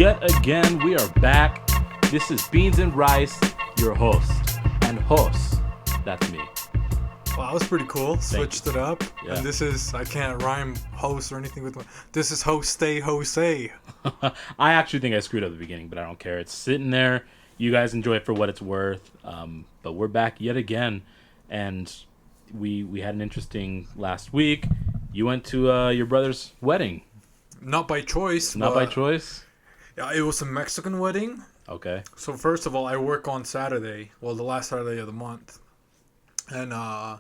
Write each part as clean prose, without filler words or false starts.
Yet again, we are back. This is Beans and Rice, your host. And host, that's me. Wow, that was pretty cool. Switched it up. Yeah. And this is, I can't rhyme host or anything with my, this is Jose Jose. I actually think I screwed up at the beginning, but I don't care. It's sitting there. You guys enjoy it for what it's worth. But we're back yet again. And we had an interesting last week. You went to your brother's wedding. Not by choice. Not by choice? Yeah, it was a Mexican wedding. Okay. So first of all, I work on Saturday. Well, the last Saturday of the month. And I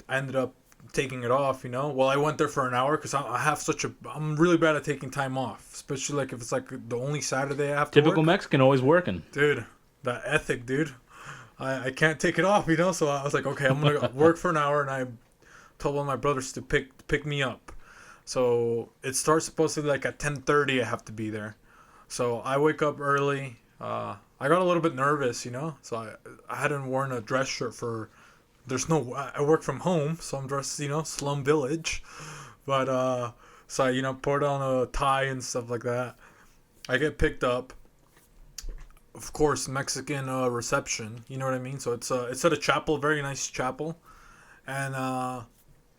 ended up taking it off, you know. Well, I went there for an hour because I have I'm really bad at taking time off. Especially like if it's like the only Saturday I have to Typical work. Mexican, always working. Dude, that ethic, dude. I can't take it off, you know. So I was like, okay, I'm going to work for an hour. And I told one of my brothers to pick me up. So it starts supposedly like at 10:30 I have to be there. So I wake up early. I got a little bit nervous, you know. So I hadn't worn a dress shirt for... I work from home, so I'm dressed, you know, slum village. But, so I, you know, poured on a tie and stuff like that. I get picked up. Of course, Mexican reception, you know what I mean? So it's at a chapel, very nice chapel. And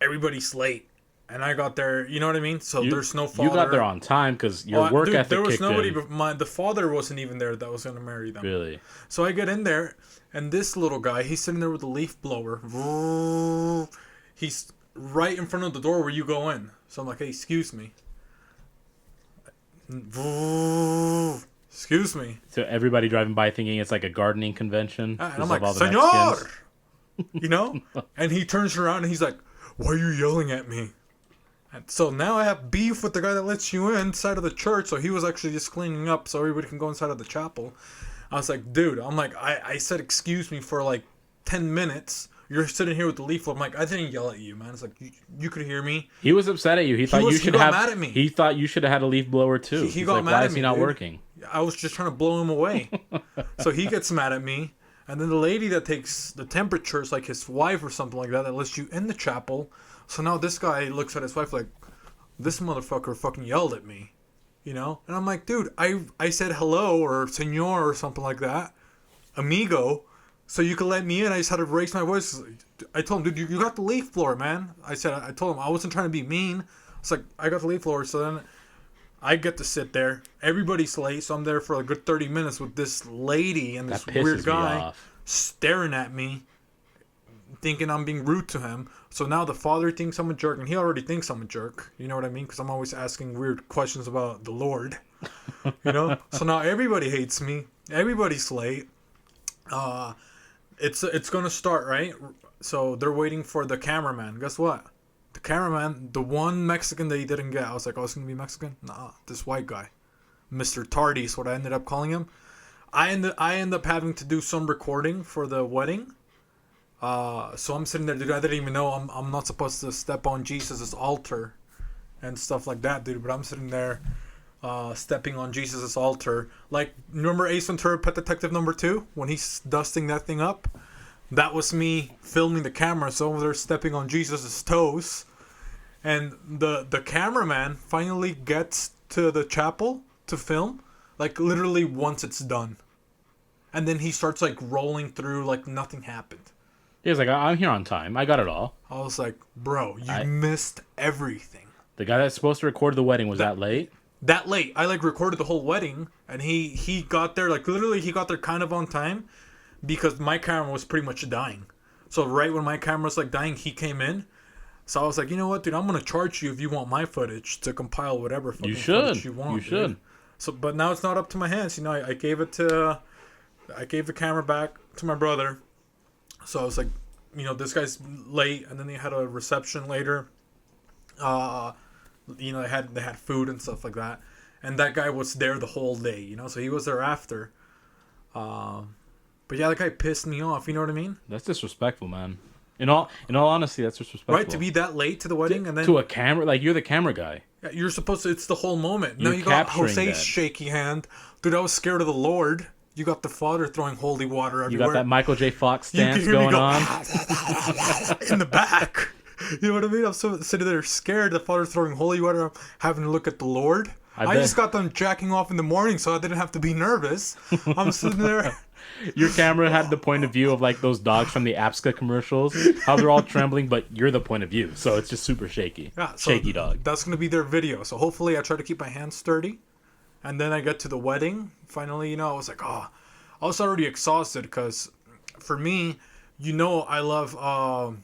everybody's late. And I got there, you know what I mean? So there's no father. You got there on time because your work ethic there was kicked nobody, in. but the father wasn't even there that was going to marry them. Really? So I get in there, and this little guy, he's sitting there with a leaf blower. He's right in front of the door where you go in. So I'm like, hey, excuse me. Excuse me. So everybody driving by thinking it's like a gardening convention. And I'm like, Senor! You know? And he turns around and he's like, why are you yelling at me? And so now I have beef with the guy that lets you inside of the church. So he was actually just cleaning up so everybody can go inside of the chapel. I was like, dude, I said excuse me for like 10 minutes. You're sitting here with the leaf. I'm like, I didn't yell at you, man. It's like, you could hear me. He was upset at you. He thought you should have... mad at me. He thought you should have had a leaf blower too. He got mad at me. Why is he not working? I was just trying to blow him away. So he gets mad at me. And then the lady that takes the temperature is like his wife or something like that lets you in the chapel. So now this guy looks at his wife like, this motherfucker fucking yelled at me, you know? And I'm like, dude, I said hello or senor or something like that, amigo, so you could let me in. I just had to raise my voice. I told him, dude, you got the leaf blower, man. I told him I wasn't trying to be mean. It's like, I got the leaf blower. So then I get to sit there. Everybody's late, so I'm there for a good 30 minutes with this lady and this weird guy staring at me, thinking I'm being rude to him. So now the father thinks I'm a jerk, and he already thinks I'm a jerk. You know what I mean? Because I'm always asking weird questions about the Lord. You know? So now everybody hates me. Everybody's late. It's going to start, right? So they're waiting for the cameraman. Guess what? The cameraman, the one Mexican that he didn't get. I was like, oh, it's going to be Mexican? Nah, this white guy. Mr. Tardy is what I ended up calling him. I end up having to do some recording for the wedding. So I'm sitting there, dude. I didn't even know I'm not supposed to step on Jesus' altar and stuff like that, dude. But I'm sitting there, stepping on Jesus' altar. Like, remember Ace Ventura: Pet Detective #2 when he's dusting that thing up? That was me filming the camera, so over there stepping on Jesus' toes. And the cameraman finally gets to the chapel to film, like literally once it's done, and then he starts like rolling through like nothing happened. He was like, I'm here on time. I got it all. I was like, bro, you missed everything. The guy that's supposed to record the wedding was that late? That late. I like recorded the whole wedding, and he got there, like literally he got there kind of on time because my camera was pretty much dying. So right when my camera's like dying, he came in. So I was like, you know what, dude, I'm going to charge you if you want my footage to compile whatever fucking footage you want. You should. So, but now it's not up to my hands. You know, I gave the camera back to my brother. So I was like, you know, this guy's late, and then they had a reception later. You know, they had food and stuff like that, and that guy was there the whole day. You know, so he was there after. But yeah, that guy pissed me off. You know what I mean? That's disrespectful, man. In all honesty, that's disrespectful. Right, to be that late to the wedding and then to a camera, like you're the camera guy. Yeah, you're supposed to. It's the whole moment. You're now you got Jose's that. shaky hand, dude. I was scared of the Lord. You got the father throwing holy water everywhere. You got that Michael J. Fox stance going on in the back. You know what I mean? I'm sitting there scared. The father throwing holy water. I'm having to look at the Lord. I just got done jacking off in the morning, so I didn't have to be nervous. I'm sitting there. Your camera had the point of view of like those dogs from the APSCA commercials, how they're all trembling, but you're the point of view, so it's just super shaky. Yeah, so shaky dog. That's gonna be their video. So hopefully, I try to keep my hands sturdy, and then I get to the wedding. Finally, I was like, I was already exhausted because, for me, I love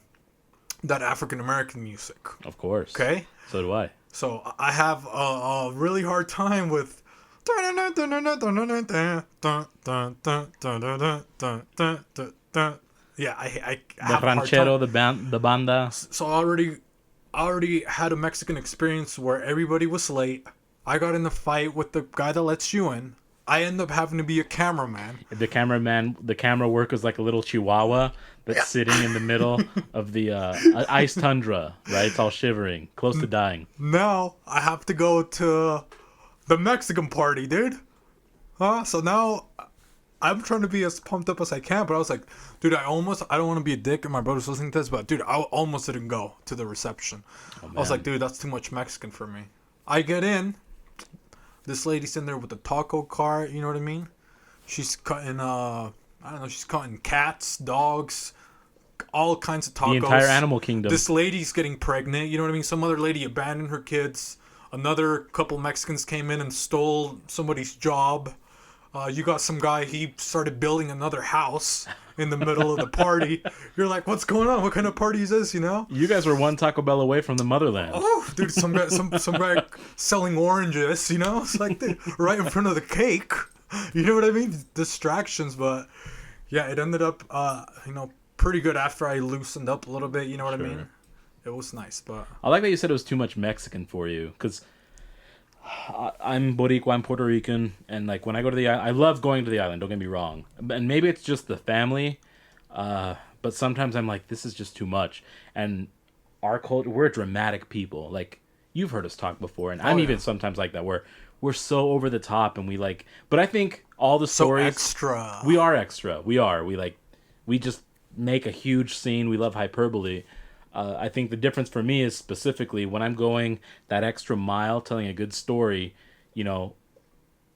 that African American music. Of course. Okay. So do I. So I have a really hard time with. Yeah, I have The ranchero, the banda. So I already had a Mexican experience where everybody was late. I got in a fight with the guy that lets you in. I end up having to be a cameraman. The camera work was like a little chihuahua that's sitting in the middle of the ice tundra, right? It's all shivering, close to dying. Now I have to go to the Mexican party, dude. So now I'm trying to be as pumped up as I can, but I was like, dude, I don't want to be a dick and my brother's listening to this, but dude, I almost didn't go to the reception. I was like, dude, that's too much Mexican for me. I get in. This lady's in there with the taco cart, you know what I mean? She's cutting, she's cutting cats, dogs, all kinds of tacos. The entire animal kingdom. This lady's getting pregnant, you know what I mean? Some other lady abandoned her kids. Another couple Mexicans came in and stole somebody's job. You got some guy, he started building another house in the middle of the party. You're like, what's going on? What kind of party is this, You guys were one Taco Bell away from the motherland. Oh, dude, some guy selling oranges, It's like right in front of the cake. You know what I mean? Distractions, but yeah, it ended up, pretty good after I loosened up a little bit, you know what I mean? It was nice, but... I like that you said it was too much Mexican for you, because... I'm Boricua, I'm Puerto Rican, and like when I go to the island, I love going to the island, don't get me wrong. And maybe it's just the family, but sometimes I'm like, this is just too much. And our culture, we're dramatic people. Like, you've heard us talk before, and I'm even sometimes like that, where we're so over the top, and we like, but I think all the stories... So extra. We are extra. We are. We just make a huge scene. We love hyperbole. I think the difference for me is specifically when I'm going that extra mile telling a good story, I'm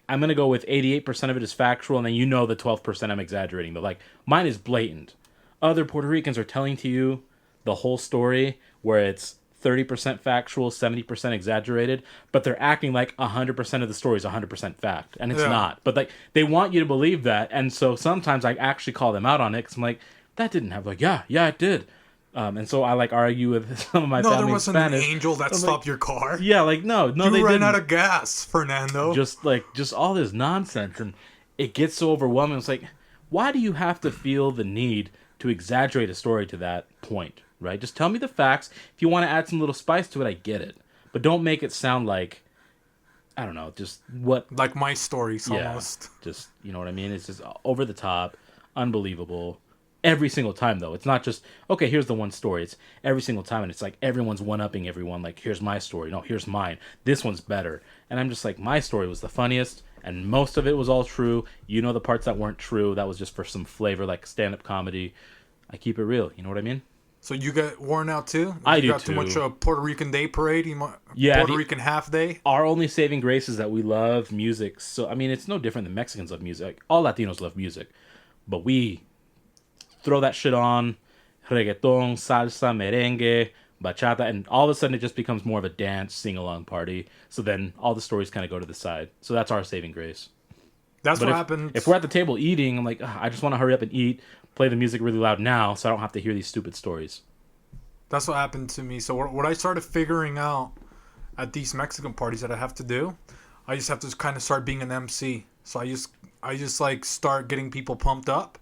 going to go with 88% of it is factual, and then the 12% I'm exaggerating. But like, mine is blatant. Other Puerto Ricans are telling to you the whole story where it's 30% factual, 70% exaggerated, but they're acting like 100% of the story is 100% fact, and it's not. But like, they want you to believe that, and so sometimes I actually call them out on it, because I'm like, that didn't have, like, yeah, it did. And so I like argue with some of my family. No, there wasn't Spanish. an angel that stopped your car. Yeah, like no, you they ran didn't. out of gas, Fernando. Just all this nonsense, and it gets so overwhelming. It's like, why do you have to feel the need to exaggerate a story to that point, right? Just tell me the facts. If you want to add some little spice to it, I get it, but don't make it sound like, I don't know, just what like my stories almost. Just you know what I mean? It's just over the top, unbelievable. Every single time, though. It's not just, okay, here's the one story. It's every single time, and it's like everyone's one-upping everyone. Like, here's my story. No, here's mine. This one's better. And I'm just like, my story was the funniest, and most of it was all true. The parts that weren't true, that was just for some flavor, like stand-up comedy. I keep it real. You know what I mean? So you get worn out, too? I do, got too much Puerto Rican Day Parade? Puerto Rican half day? Our only saving grace is that we love music. So, I mean, it's no different than Mexicans love music. All Latinos love music. But we... throw that shit on, reggaeton, salsa, merengue, bachata, and all of a sudden it just becomes more of a dance, sing-along party. So then all the stories kind of go to the side. So that's our saving grace. What happens. If we're at the table eating, I'm like, I just want to hurry up and eat, play the music really loud now so I don't have to hear these stupid stories. That's what happened to me. So what I started figuring out at these Mexican parties that I have to do, I just have to kind of start being an MC. So I just like start getting people pumped up.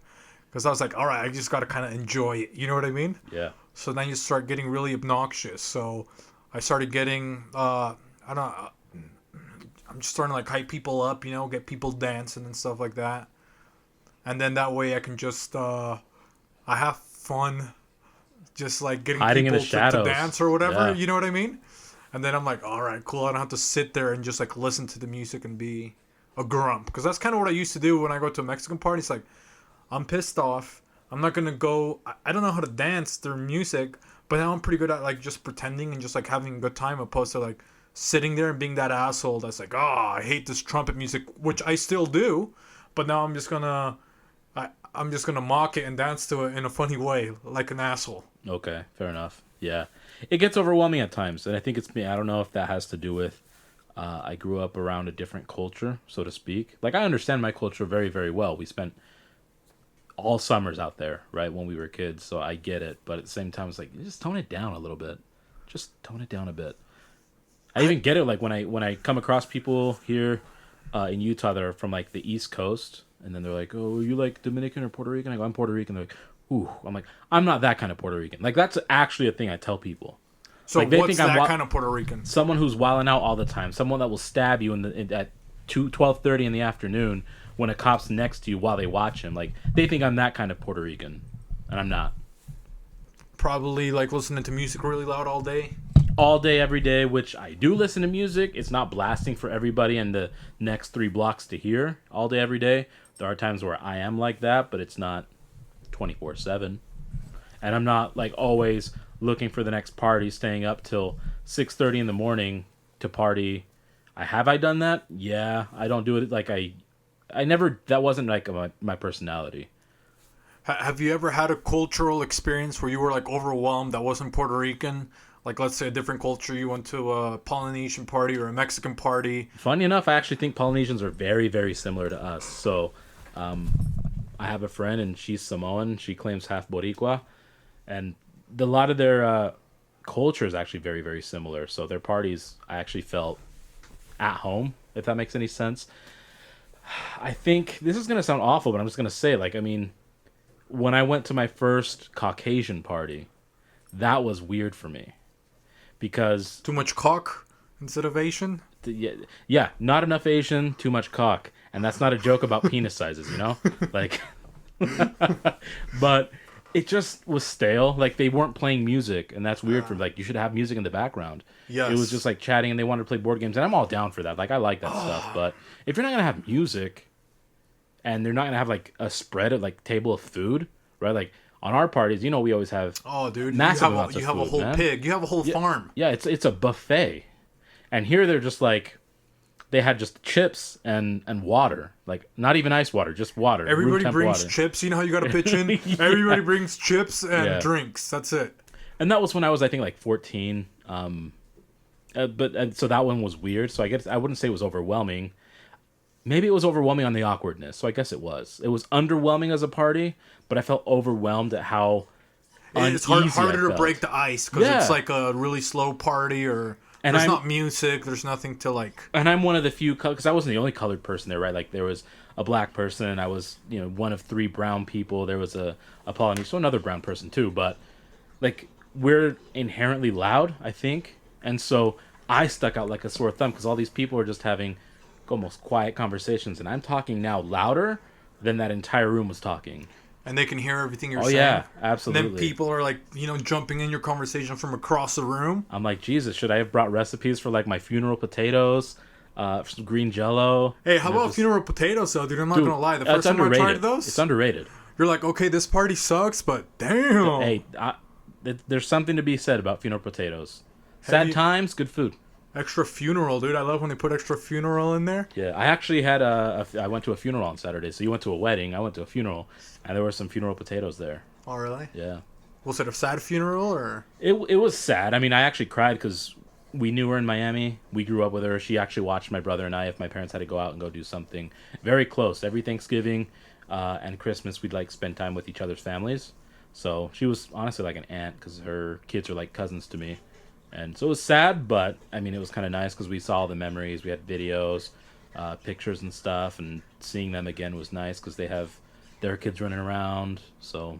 Because I was like, all right, I just got to kind of enjoy it. You know what I mean? Yeah. So then you start getting really obnoxious. So I started getting, I'm just starting to like hype people up, get people dancing and stuff like that. And then that way I can just, I have fun just like getting hiding people in the shadows. To dance or whatever. Yeah. You know what I mean? And then I'm like, all right, cool. I don't have to sit there and just like listen to the music and be a grump. Because that's kind of what I used to do when I go to a Mexican party. It's like, I'm pissed off. I'm not going to go... I don't know how to dance their music, but now I'm pretty good at, like, just pretending and just, like, having a good time opposed to, like, sitting there and being that asshole that's like, oh, I hate this trumpet music, which I still do, but now I'm just gonna mock it and dance to it in a funny way, like an asshole. Okay, fair enough. Yeah, it gets overwhelming at times, and I think it's me. I don't know if that has to do with I grew up around a different culture, so to speak. Like I understand my culture very, very well. We spent all summers out there, right, when we were kids, so I get it. But at the same time, it's like just tone it down a little bit. Just tone it down a bit. I even get it like when I come across people here in Utah that are from like the East Coast, and then they're like, "Oh, are you like Dominican or Puerto Rican?" I go, "I'm Puerto Rican." They're like, "Ooh," I'm like, "I'm not that kind of Puerto Rican." Like that's actually a thing I tell people. So like, they what's think that kind of Puerto Rican? Someone who's wilding out all the time, someone that will stab you at 12:30 in the afternoon when a cop's next to you while they watch him. Like they think I'm that kind of Puerto Rican, and I'm not. Probably like listening to music really loud all day. All day, every day, which I do listen to music. It's not blasting for everybody in the next 3 blocks to hear all day, every day. There are times where I am like that, but it's not 24/7. And I'm not like always looking for the next party, staying up till 6:30 in the morning to party. Have I done that? Yeah, I don't do it like I never. That wasn't like my personality. Have you ever had a cultural experience where you were like overwhelmed that wasn't Puerto Rican? Like, let's say a different culture, you went to a Polynesian party or a Mexican party. Funny enough, I actually think Polynesians are very, very similar to us. So, I have a friend, and she's Samoan. She claims half Boricua. And a lot of their culture is actually very, very similar. So their parties, I actually felt at home, if that makes any sense. I think, this is going to sound awful, but I'm just going to say, like, I mean, when I went to my first Caucasian party, that was weird for me. Because too much cock instead of Asian? Yeah, not enough Asian, too much cock. And that's not a joke about penis sizes, you know? Like, but it just was stale. Like, they weren't playing music, and that's weird for like, you should have music in the background. Yes. It was just like chatting, and they wanted to play board games, and I'm all down for that. Like, I like that stuff. But if you're not going to have music, and they're not going to have like a spread of like table of food, right? Like, on our parties, you know, we always have massive amounts of food, you have a whole pig. You have a whole farm. Yeah, it's a buffet. And here they're just like, they had just chips and water. Like, not even ice water, just water. Everybody brings chips. You know how you got to pitch in? Yeah. Everybody brings chips and drinks. That's it. And that was when I was, I think, like 14. So that one was weird. So I guess I wouldn't say it was overwhelming. Maybe it was overwhelming on the awkwardness. So I guess it was. It was underwhelming as a party, but I felt overwhelmed at how it's harder to break the ice because it's like a really slow party and there's not music. There's nothing to like. And I'm one of the few, because I wasn't the only colored person there, right? Like there was a black person, and I was, one of 3 brown people. There was a Polynesian, so another brown person too. But like we're inherently loud, I think, and so I stuck out like a sore thumb because all these people are just having almost quiet conversations, and I'm talking now louder than that entire room was talking. And they can hear everything you're saying. Oh yeah, absolutely. And then people are like, jumping in your conversation from across the room. I'm like, Jesus, should I have brought recipes for like my funeral potatoes, some green Jello? Hey, how about funeral potatoes though, dude? I'm not gonna lie. The first time I tried those, it's underrated. You're like, okay, this party sucks, but damn. Hey, there's something to be said about funeral potatoes. Sad times, good food. Extra funeral, dude. I love when they put extra funeral in there. Yeah, I actually had I went to a funeral on Saturday. So you went to a wedding, I went to a funeral, and there were some funeral potatoes there. Oh, really? Yeah. Was it a sad funeral or? It was sad. I mean, I actually cried because we knew her in Miami. We grew up with her. She actually watched my brother and I if my parents had to go out and go do something very close. Every Thanksgiving and Christmas, we'd like spend time with each other's families. So she was honestly like an aunt because her kids are like cousins to me. And so it was sad, but I mean, it was kind of nice because we saw all the memories. We had videos, pictures and stuff, and seeing them again was nice because they have their kids running around. So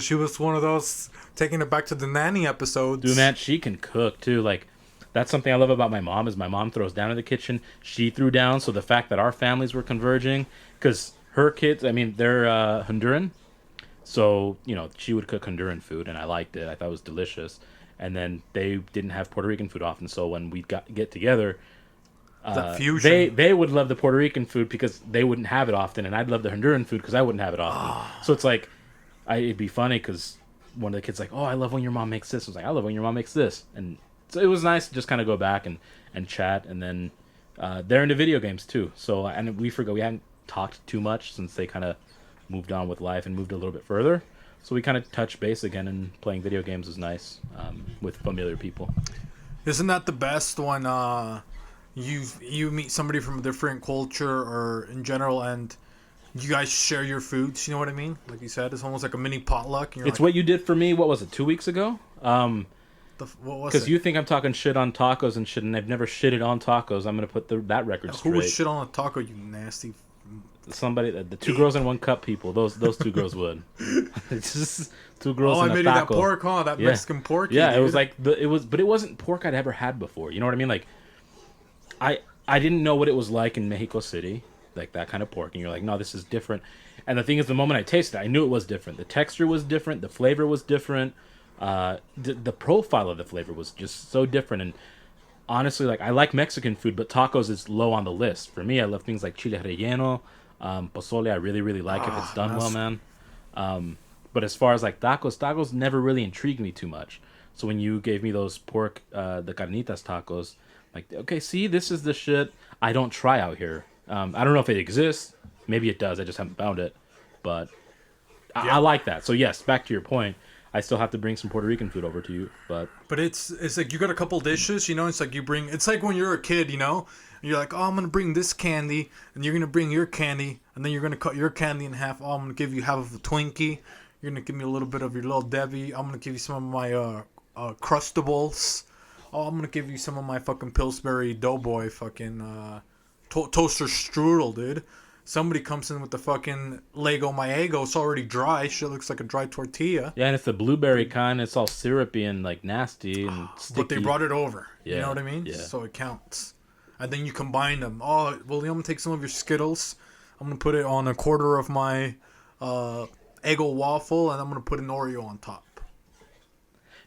she was one of those taking it back to the nanny episodes. Dude, man, she can cook too. Like, that's something I love about my mom is my mom throws down in the kitchen. She threw down. So the fact that our families were converging, because her kids, I mean, they're Honduran. So, she would cook Honduran food, and I liked it. I thought it was delicious. And then they didn't have Puerto Rican food often, so when we'd get together, the fusion. They would love the Puerto Rican food because they wouldn't have it often, and I'd love the Honduran food because I wouldn't have it often. So it's like, it'd be funny because one of the kids like, oh, I love when your mom makes this. I was like, I love when your mom makes this, and So it was nice to just kind of go back and chat, and then they're into video games too. So and we hadn't talked too much since they kind of moved on with life and moved a little bit further. So we kind of touched base again, and playing video games was nice with familiar people. Isn't that the best when you meet somebody from a different culture or in general, and you guys share your foods? You know what I mean? Like you said, it's almost like a mini potluck. And It's what you did for me. What was it? 2 weeks ago? what was Because it? you think I'm talking shit on tacos and shit, and I've never shitted on tacos. I'm gonna put that record Who straight. would shit on a taco? You nasty. Somebody, the 2 girls in 1 cup people. Those 2 girls would. It's just 2 girls Oh, I in a made you that taco. pork, huh? That Mexican pork. Yeah, dude. it was like but it wasn't pork I'd ever had before. You know what I mean? Like, I didn't know what it was like in Mexico City, like that kind of pork, and you're like, no, this is different. And the thing is, the moment I tasted it, I knew it was different. The texture was different. The flavor was different. The profile of the flavor was just so different. And honestly, like, I like Mexican food, but tacos is low on the list for me. I love things like chile relleno, pozole. I really, really like if it's done well, man. But as far as like tacos never really intrigued me too much. So when you gave me those pork, the carnitas tacos, like, okay, see, this is the shit I don't try out here. I don't know if it exists. Maybe it does. I just haven't found it. But I like that. So yes, back to your point. I still have to bring some Puerto Rican food over to you, but it's like you got a couple dishes, you know. It's like it's like when you're a kid, you know. And you're like, oh, I'm gonna bring this candy, and you're gonna bring your candy, and then you're gonna cut your candy in half. Oh, I'm gonna give you half of a Twinkie. You're gonna give me a little bit of your little Debbie. I'm gonna give you some of my Crustables. Oh, I'm gonna give you some of my fucking Pillsbury Doughboy fucking toaster strudel, dude. Somebody comes in with the fucking Lego Maego. It's already dry. Shit looks like a dry tortilla. yeah, and it's the blueberry kind. It's all syrupy and like nasty and sticky. But they brought it over. Yeah, You know what I mean? yeah. So it counts. And then you combine them. Oh, well, I'm going to take some of your Skittles. I'm going to put it on a quarter of my Eggo waffle, and I'm going to put an Oreo on top.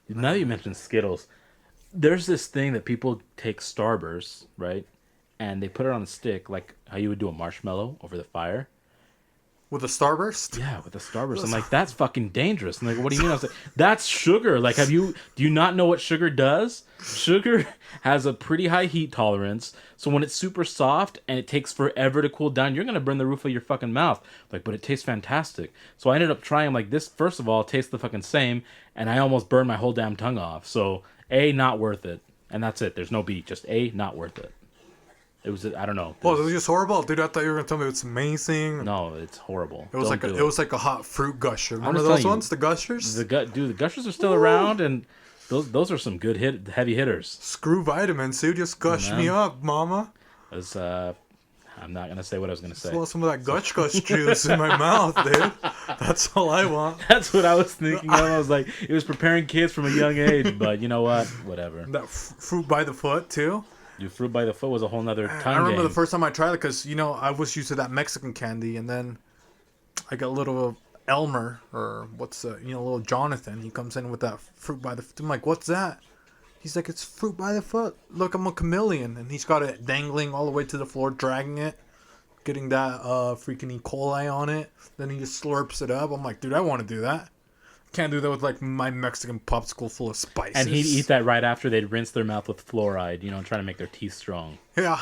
Now that you mentioned Skittles, there's this thing that people take Starburst, right? And they put it on a stick, like how you would do a marshmallow over the fire. With a Starburst? Yeah, with a Starburst. I'm like, that's fucking dangerous. And like, what do you mean? I was like, that's sugar. Like, do you not know what sugar does? Sugar has a pretty high heat tolerance. So when it's super soft and it takes forever to cool down, you're going to burn the roof of your fucking mouth. Like, but it tastes fantastic. So I ended up trying, like, this, first of all, tastes the fucking same. And I almost burned my whole damn tongue off. So, A, not worth it. And that's it. There's no B. Just A, not worth it. It was, I don't know. Oh, it was just horrible? Dude, I thought you were going to tell me it's amazing. No, it's horrible. It was like a hot fruit gusher. Remember just those telling you, ones? The gushers? The gushers are still around, and those are some good heavy hitters. Screw vitamins, dude. Just gush me up, mama. As I'm not gonna say what I was gonna say. I want some of that gush juice in my mouth, dude. That's all I want. That's what I was thinking of. I was like, it was preparing kids from a young age, but you know what? Whatever. That fruit by the foot, too. Dude, fruit by the foot was a whole nother tongue I remember game. the first time I tried it because, you know, I was used to that Mexican candy, and then I got a little Elmer, or little Jonathan. He comes in with that fruit by the foot. I'm like, what's that? He's like, it's fruit by the foot. Look, I'm a chameleon. And he's got it dangling all the way to the floor, dragging it, getting that freaking E. coli on it. Then he just slurps it up. I'm like, dude, I want to do that. Can't do that with like my Mexican popsicle full of spices. And he'd eat that right after they'd rinse their mouth with fluoride, trying to make their teeth strong. Yeah.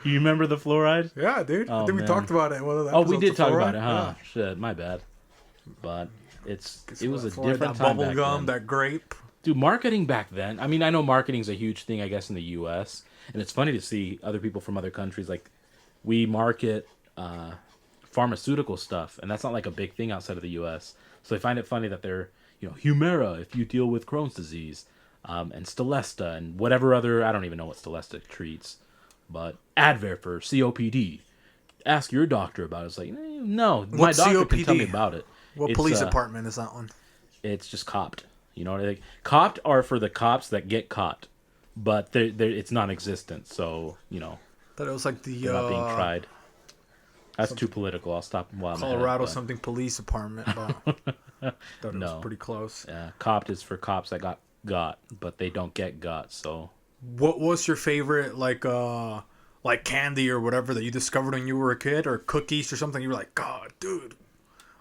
You remember the fluoride? Yeah, dude. Oh, I think we talked about it. We did talk about it, huh? Yeah. Shit, my bad. But it was a different time bubble back gum, then. that grape. Dude, marketing back then. I mean, I know marketing's a huge thing, I guess, in the U.S. And it's funny to see other people from other countries. Like, we market pharmaceutical stuff, and that's not like a big thing outside of the U.S. So I find it funny that they're, Humira if you deal with Crohn's disease, and Stelesta, and whatever other, I don't even know what Stelesta treats, but Advair for COPD. Ask your doctor about it. It's like, no, my doctor can tell me about it. What police department is that one? It's just copped. You know what I think? Copped are for the cops that get caught, but it's non-existent. So That it was like they're not being tried. That's too political. I'll stop while I'm Colorado ahead, something police department. But thought it was pretty close. Yeah, copped is for cops that got, but they don't get got. So, what was your favorite like candy or whatever that you discovered when you were a kid, or cookies or something? You were like, God, dude,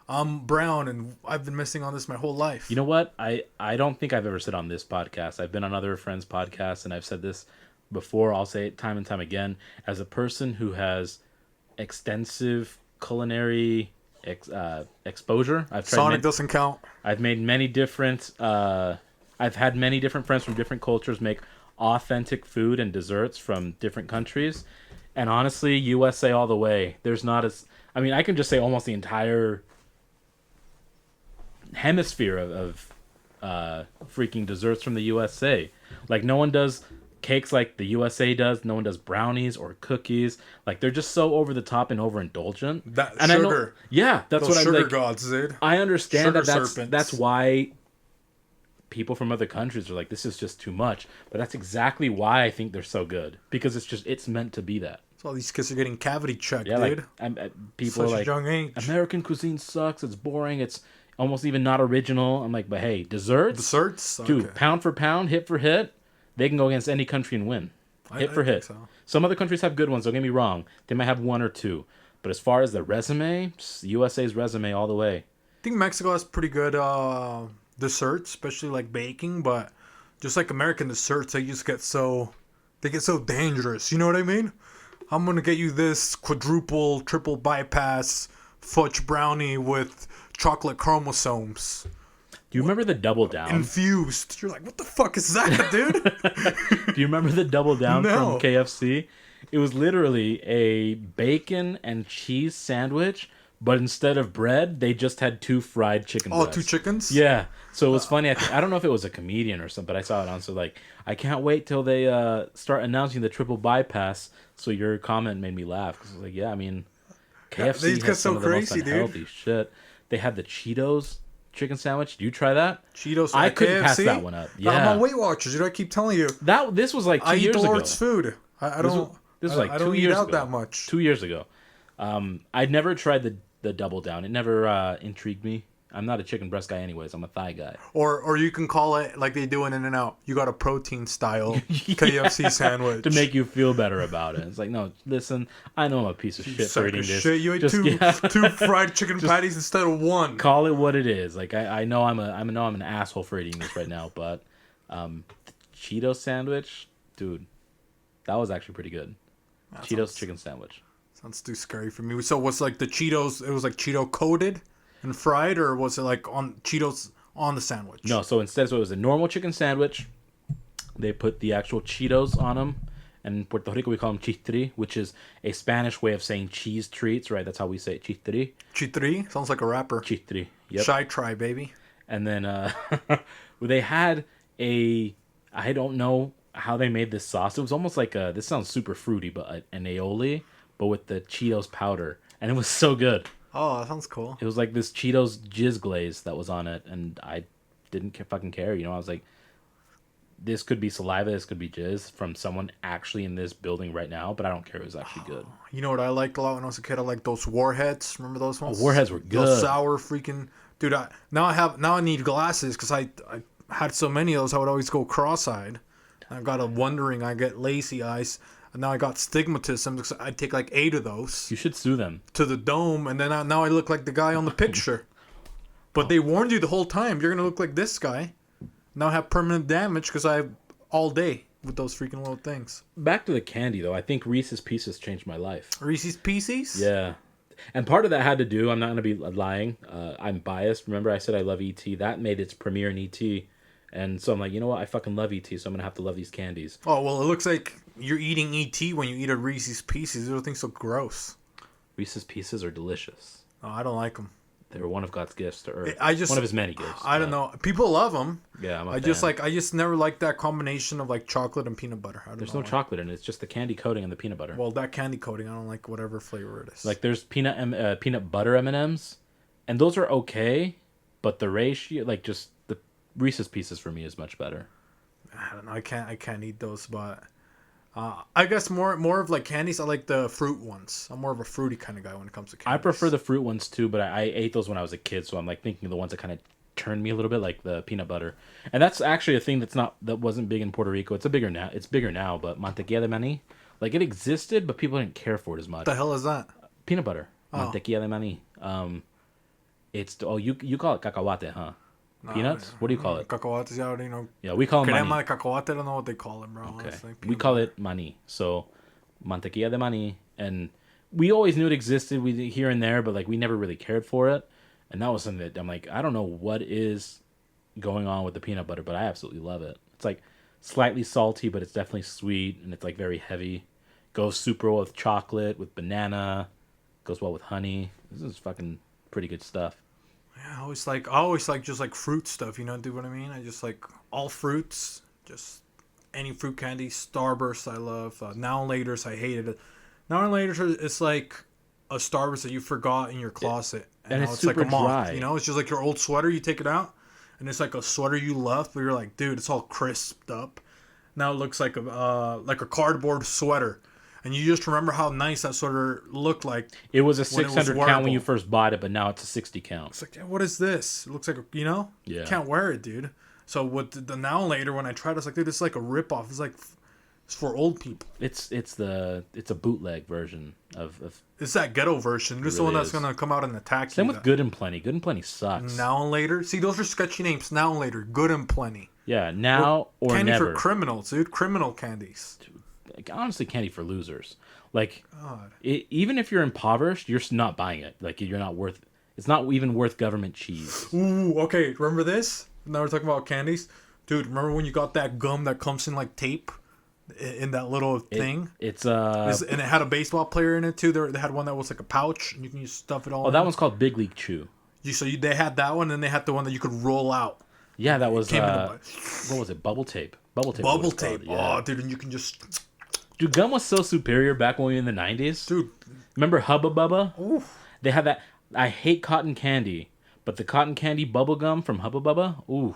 I'm brown and I've been missing on this my whole life. You know what? I don't think I've ever said on this podcast. I've been on other friends' podcasts, and I've said this before. I'll say it time and time again. As a person who has extensive culinary exposure, Sonic doesn't count. I've made many different. I've had many different friends from different cultures make authentic food and desserts from different countries, and honestly, USA all the way. There's not as. I mean, I can just say almost the entire hemisphere of freaking desserts from the USA. Like, no one does cakes like the USA does. No one does brownies or cookies. Like, they're just so over the top and overindulgent. That and sugar. I know, yeah, that's Those what I'm sugar like. gods, dude. I understand Sugar that serpents. that's why people from other countries are like, this is just too much. But that's exactly why I think they're so good, because it's meant to be that. So all these kids are getting cavity checked, Yeah, dude. like people Such are a like, young age. American cuisine sucks. It's boring. It's almost even not original. I'm like, but hey, desserts, dude, Okay. pound for pound, hit for hit, they can go against any country and win. Hit for hit. So. Some other countries have good ones. Don't get me wrong. They might have one or two, but as far as the resume, USA's resume all the way. I think Mexico has pretty good desserts, especially like baking, but just like American desserts, they get so dangerous. You know what I mean? I'm gonna get you this quadruple, triple bypass fudge brownie with chocolate chromosomes Do you remember the double down? infused. You're like, what the fuck is that, dude? Do you remember the double down No. from KFC? It was literally a bacon and cheese sandwich, but instead of bread, they just had 2 fried chicken breasts. 2 chickens? Yeah. So it was funny. I don't know if it was a comedian or something, but I saw it on. So, like, I can't wait till they start announcing the triple bypass. So your comment made me laugh. Because I was like, yeah, I mean, KFC these get has some so of the crazy, most unhealthy shit. They had the Cheetos chicken sandwich. Did you try that? Cheetos. I at couldn't pass KFC? that one up. I'm Yeah. on Weight Watchers, dude. I keep telling you. This was like 2 I eat years the ago. Lord's food. I don't. This was like I 2 don't years eat out ago. that much. 2 years ago. I'd never tried the double down. It never intrigued me. I'm not a chicken breast guy anyways. I'm a thigh guy. Or you can call it like they do in In-N-Out. You got a protein style KFC sandwich. To make you feel better about it. It's like, no, listen, I know I'm a piece of shit Sack for of eating this. shit. You ate Just- two fried chicken patties instead of one. Call it what it is. Like, I know I'm an asshole for eating this right now, but the Cheeto sandwich, dude, that was actually pretty good. Cheetos chicken sandwich. Sounds too scary for me. So what's like the Cheetos? It was like Cheeto coated and fried, or was it like on Cheetos on the sandwich? No, so instead, it was a normal chicken sandwich. They put the actual Cheetos on them. And in Puerto Rico, we call them chistri, which is a Spanish way of saying cheese treats, right? That's how we say it, chistri. Chitri sounds like a rapper. Chistri, yep. Shy try, baby. And then they had I don't know how they made this sauce. It was almost like this sounds super fruity, but an aioli, but with the Cheetos powder. And it was so good. Oh, that sounds cool. It was like this Cheetos jizz glaze that was on it, and I didn't fucking care. You know, I was like, this could be saliva, this could be jizz from someone actually in this building right now, but I don't care. It was actually good. You know what I liked a lot when I was a kid? I liked those Warheads. Remember those ones? Warheads were good. Those sour freaking dude. Now I need glasses because I had so many of those. I would always go cross-eyed. I got I get lazy eyes. And now I got stigmatism because I take like 8 of those You should sue them. to the dome, and then now I look like the guy on the picture. But they warned you the whole time you're gonna look like this guy. Now I have permanent damage because I have all day with those freaking little things. Back to the candy, though. I think Reese's Pieces changed my life. Reese's Pieces. Yeah. And part of that had to do, I'm not going to be lying, I'm biased. Remember I said I love E.T.? That made its premiere in E.T. And so I'm like, you know what? I fucking love E.T., so I'm going to have to love these candies. Oh well, it looks like you're eating ET when you eat a Reese's Pieces. Those things so gross. Reese's Pieces are delicious. Oh, I don't like them. They were one of God's gifts to Earth. One of his many gifts. I don't know. People love them. Yeah, I'm a I fan. just never liked that combination of like chocolate and peanut butter. There's no chocolate in it. It's just the candy coating and the peanut butter. Well, that candy coating, I don't like whatever flavor it is. Like there's peanut butter M&Ms, and those are okay, but the ratio, like just the Reese's Pieces for me is much better. I don't know. I can't eat those, but I guess more of like candies. I like the fruit ones. I'm more of a fruity kind of guy when it comes to candies. I prefer the fruit ones too, but I ate those when I was a kid, so I'm like thinking of the ones that kind of turned me a little bit, like the peanut butter. And that's actually a thing that wasn't big in Puerto Rico. It's bigger now, but mantequilla de maní, like it existed, but people didn't care for it as much. What the hell is that? Peanut butter, Oh. mantequilla de maní. It's you call it cacahuate, huh? Nah, Peanuts? What do you call it? Cacahuates, yeah, I already know. Yeah, we call them Crema mani. de cacahuate, I don't know what they call it, bro. Okay, Honestly. we call it mani. So mantequilla de mani, and we always knew it existed. We here and there, but like we never really cared for it. And that was something that I'm like, I don't know what is going on with the peanut butter, but I absolutely love it. It's like slightly salty, but it's definitely sweet, and it's like very heavy. Goes super well with chocolate, with banana. Goes well with honey. This is fucking pretty good stuff. Yeah, I always like just like fruit stuff, you know, do what I mean? I just like all fruits, just any fruit candy. Starburst I love. Now and Laters I hated it. Now and Laters it's like a Starburst that you forgot in your closet, and now it's like super a moth. dry. You know, it's just like your old sweater. You take it out, and it's like a sweater you left, but you're like, dude, it's all crisped up. Now it looks like a cardboard sweater. And you just remember how nice that sweater looked like. It was a when it was 600 count wearable. when you first bought it, but now it's a 60 count. It's like, yeah, what is this? It looks like, you know? Yeah. You can't wear it, dude. So with the Now and Later, when I tried it, I was like, dude, it's like a ripoff. It's like, it's for old people. It's a bootleg version of It's that ghetto version. This is the really one that's is. going to come out and attack same you. with Good and Plenty. Good and Plenty sucks. Now and Later. See, those are sketchy names. Now and Later. Good and Plenty. Yeah, now or candy never. for criminals, dude. Criminal candies. Like, honestly, candy for losers. Like, God. even if you're impoverished, you're not buying it. Like, you're not worth. It's not even worth government cheese. Ooh, okay. Remember this? Now we're talking about candies. Dude, remember when you got that gum that comes in like tape? In that little thing? And it had a baseball player in it too. They had one that was like a pouch, and you can just stuff it all in. that one's called Big League Chew. They had that one, and they had the one that you could roll out. Yeah, that was Came in what was it? Bubble tape. Bubble tape. Bubble was tape. called, yeah. Oh, dude, and you can just... Dude, gum was so superior back when we were in the 90s. Dude. Remember Hubba Bubba? Oof. They had that. I hate cotton candy, but the cotton candy bubble gum from Hubba Bubba, ooh,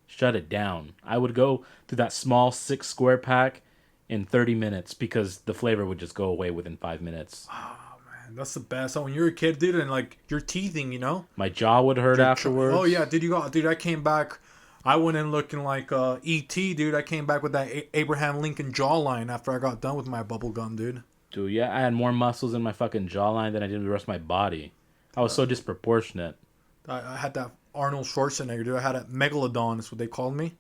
shut it down. I would go through that small 6 square pack in 30 minutes because the flavor would just go away within 5 minutes. Oh, man, that's the best. So when you're a kid, dude, and like you're teething, you know? My jaw would hurt afterwards. Oh, yeah, dude, I came back... I went in looking like E.T., dude. I came back with that Abraham Lincoln jawline after I got done with my bubble gum, dude. Dude, yeah, I had more muscles in my fucking jawline than I did in the rest of my body. I was so disproportionate. I had that Arnold Schwarzenegger, dude. I had a megalodon, is what they called me.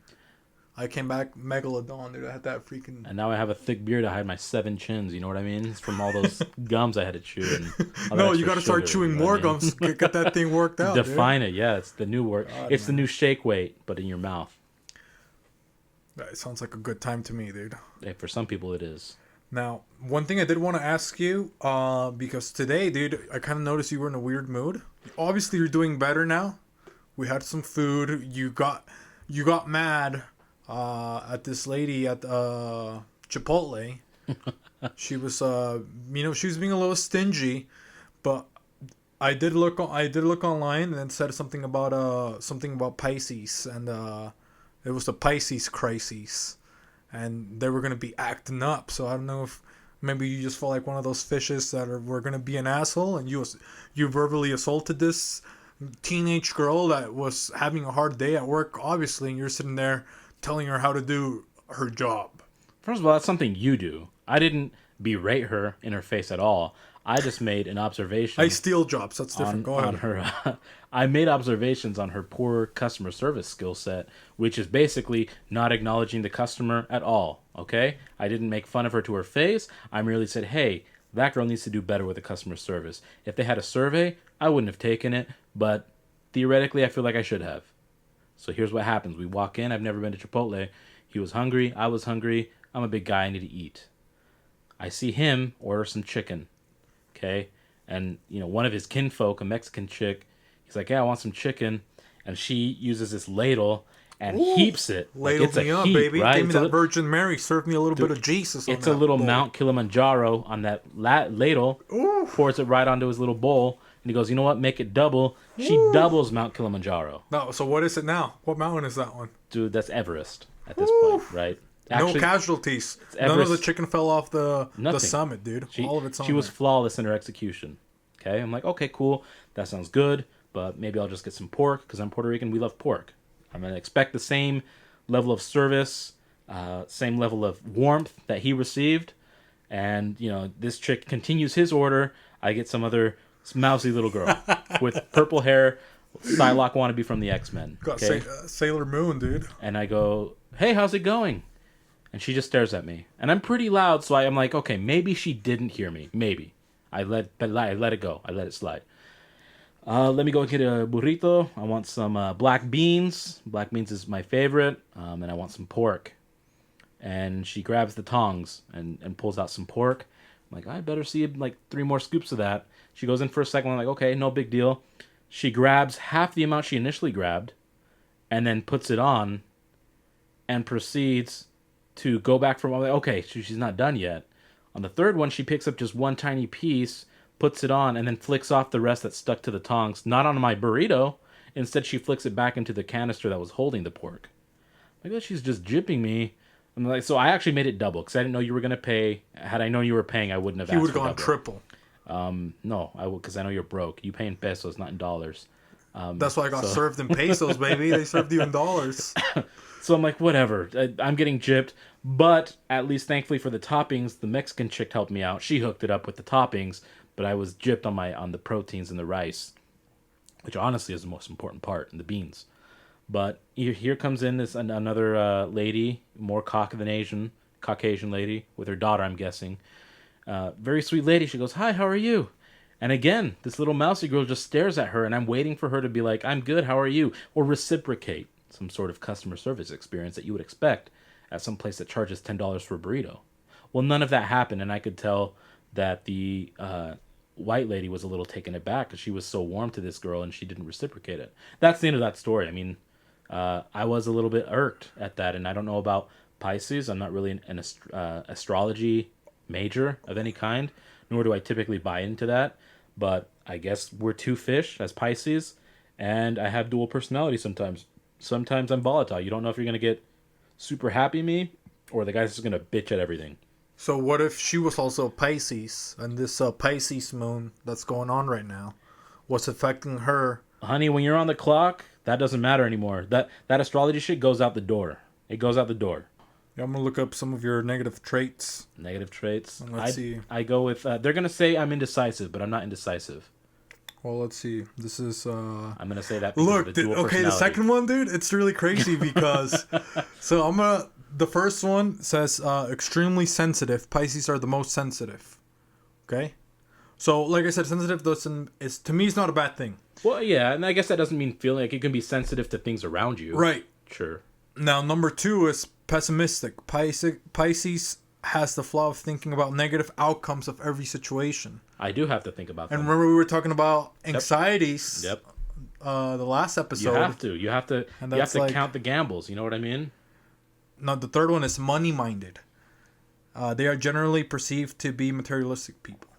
I came back megalodon, dude. I had that freaking... And now I have a thick beard. I hide my 7 chins. You know what I mean? It's from all those gums I had to chew. And all that No, you extra got to start sugar, chewing you know more what I mean? gums to get that thing worked out, Define it. Yeah, it's the new word. God, It's the man. new shake weight, but in your mouth. That sounds like a good time to me, dude. Hey, for some people, it is. Now, one thing I did want to ask you, because today, dude, I kind of noticed you were in a weird mood. Obviously, you're doing better now. We had some food. You got mad at this lady at Chipotle. She was, she was being a little stingy, but I did look online and it said something about Pisces, and it was the Pisces crisis, and they were gonna be acting up. So I don't know if maybe you just felt like one of those fishes that were gonna be an asshole, and you verbally assaulted this teenage girl that was having a hard day at work, obviously, and you're sitting there telling her how to do her job. First of all, that's something you do. I didn't berate her in her face at all. I just made an observation. I steal jobs. That's different. Go ahead. On her, I made observations on her poor customer service skill set, which is basically not acknowledging the customer at all. Okay, I didn't make fun of her to her face. I merely said, "Hey, that girl needs to do better with the customer service." If they had a survey, I wouldn't have taken it, but theoretically, I feel like I should have. So here's what happens: we walk in. I've never been to Chipotle. He was hungry. I was hungry. I'm a big guy. I need to eat. I see him order some chicken. Okay, and one of his kinfolk, a Mexican chick, he's like, "Yeah, I want some chicken," and she uses this ladle and heaps it. Ladled me up, heap, baby. right? Give me that Virgin Mary. Serve me a little bit of Jesus. It's a little Mount Kilimanjaro on that ladle. Pours it right onto his little bowl, and he goes, "You know what? Make it double." She doubles Mount Kilimanjaro. No, so what is it now? What mountain is that one? Dude, that's Everest at this point, right? No casualties. None of the chicken fell off the summit, dude. All of it's on She was there. flawless in her execution. Okay, I'm like, okay, cool. That sounds good, but maybe I'll just get some pork because I'm Puerto Rican. We love pork. I'm gonna expect the same level of service, same level of warmth that he received, and this chick continues his order. I get some other This mousy little girl with purple hair, Psylocke wannabe from the X-Men. Got Okay? Sailor Moon, dude. And I go, hey, how's it going? And she just stares at me. And I'm pretty loud, so I'm like, okay, maybe she didn't hear me. Maybe. I let it go. I let it slide. Let me go get a burrito. I want some black beans. Black beans is my favorite. And I want some pork. And she grabs the tongs and pulls out some pork. I'm like, I better see like 3 more scoops of that. She goes in for a second. I'm like, okay, no big deal. She grabs half the amount she initially grabbed and then puts it on and proceeds to go back from, okay, she's not done yet. On the third one, she picks up just one tiny piece, puts it on, and then flicks off the rest that's stuck to the tongs, not on my burrito. Instead, she flicks it back into the canister that was holding the pork. I guess she's just jipping me. I'm like, so I actually made it double because I didn't know you were going to pay. Had I known you were paying, I wouldn't have asked. He would have for gone double. triple. No, I would, because I know you're broke. You pay in pesos, not in dollars. That's why I got served in pesos, baby. They served you in dollars. So I'm like, whatever. I'm getting gypped. But at least thankfully for the toppings, the Mexican chick helped me out. She hooked it up with the toppings, but I was gypped on the proteins and the rice, which honestly is the most important part, and the beans. But here comes in another lady, more Caucasian lady, with her daughter, I'm guessing. Very sweet lady. She goes, hi, how are you? And again, this little mousy girl just stares at her, and I'm waiting for her to be like, I'm good, how are you? Or reciprocate some sort of customer service experience that you would expect at some place that charges $10 for a burrito. Well, none of that happened, and I could tell that the white lady was a little taken aback because she was so warm to this girl, and she didn't reciprocate it. That's the end of that story. I mean, I was a little bit irked at that, and I don't know about Pisces. I'm not really an astrology major of any kind, nor do I typically buy into that. But I guess we're two fish as Pisces, and I have dual personality sometimes. Sometimes I'm volatile. You don't know if you're going to get super happy me or the guy's just going to bitch at everything. So what if she was also Pisces, and this Pisces moon that's going on right now was affecting her? Honey, when you're on the clock, that doesn't matter anymore. That astrology shit goes out the door. It goes out the door. Yeah, I'm going to look up some of your negative traits. Negative traits. Let's see. I go with, they're going to say I'm indecisive, but I'm not indecisive. Well, let's see. This is... I'm going to say that because look, of the dual okay, the second one, dude, it's really crazy because... so I'm going to... The first one says extremely sensitive. Pisces are the most sensitive. Okay? So, like I said, sensitive to me, it's not a bad thing. Well, yeah, and I guess that doesn't mean feeling like you can be sensitive to things around you. Right. Sure. Now, number 2 is pessimistic. Pisces has the flaw of thinking about negative outcomes of every situation. I do have to think about that. And remember we were talking about anxieties. Yep. The last episode. You have to like, count the gambles. You know what I mean? No, the third one is money-minded. They are generally perceived to be materialistic people.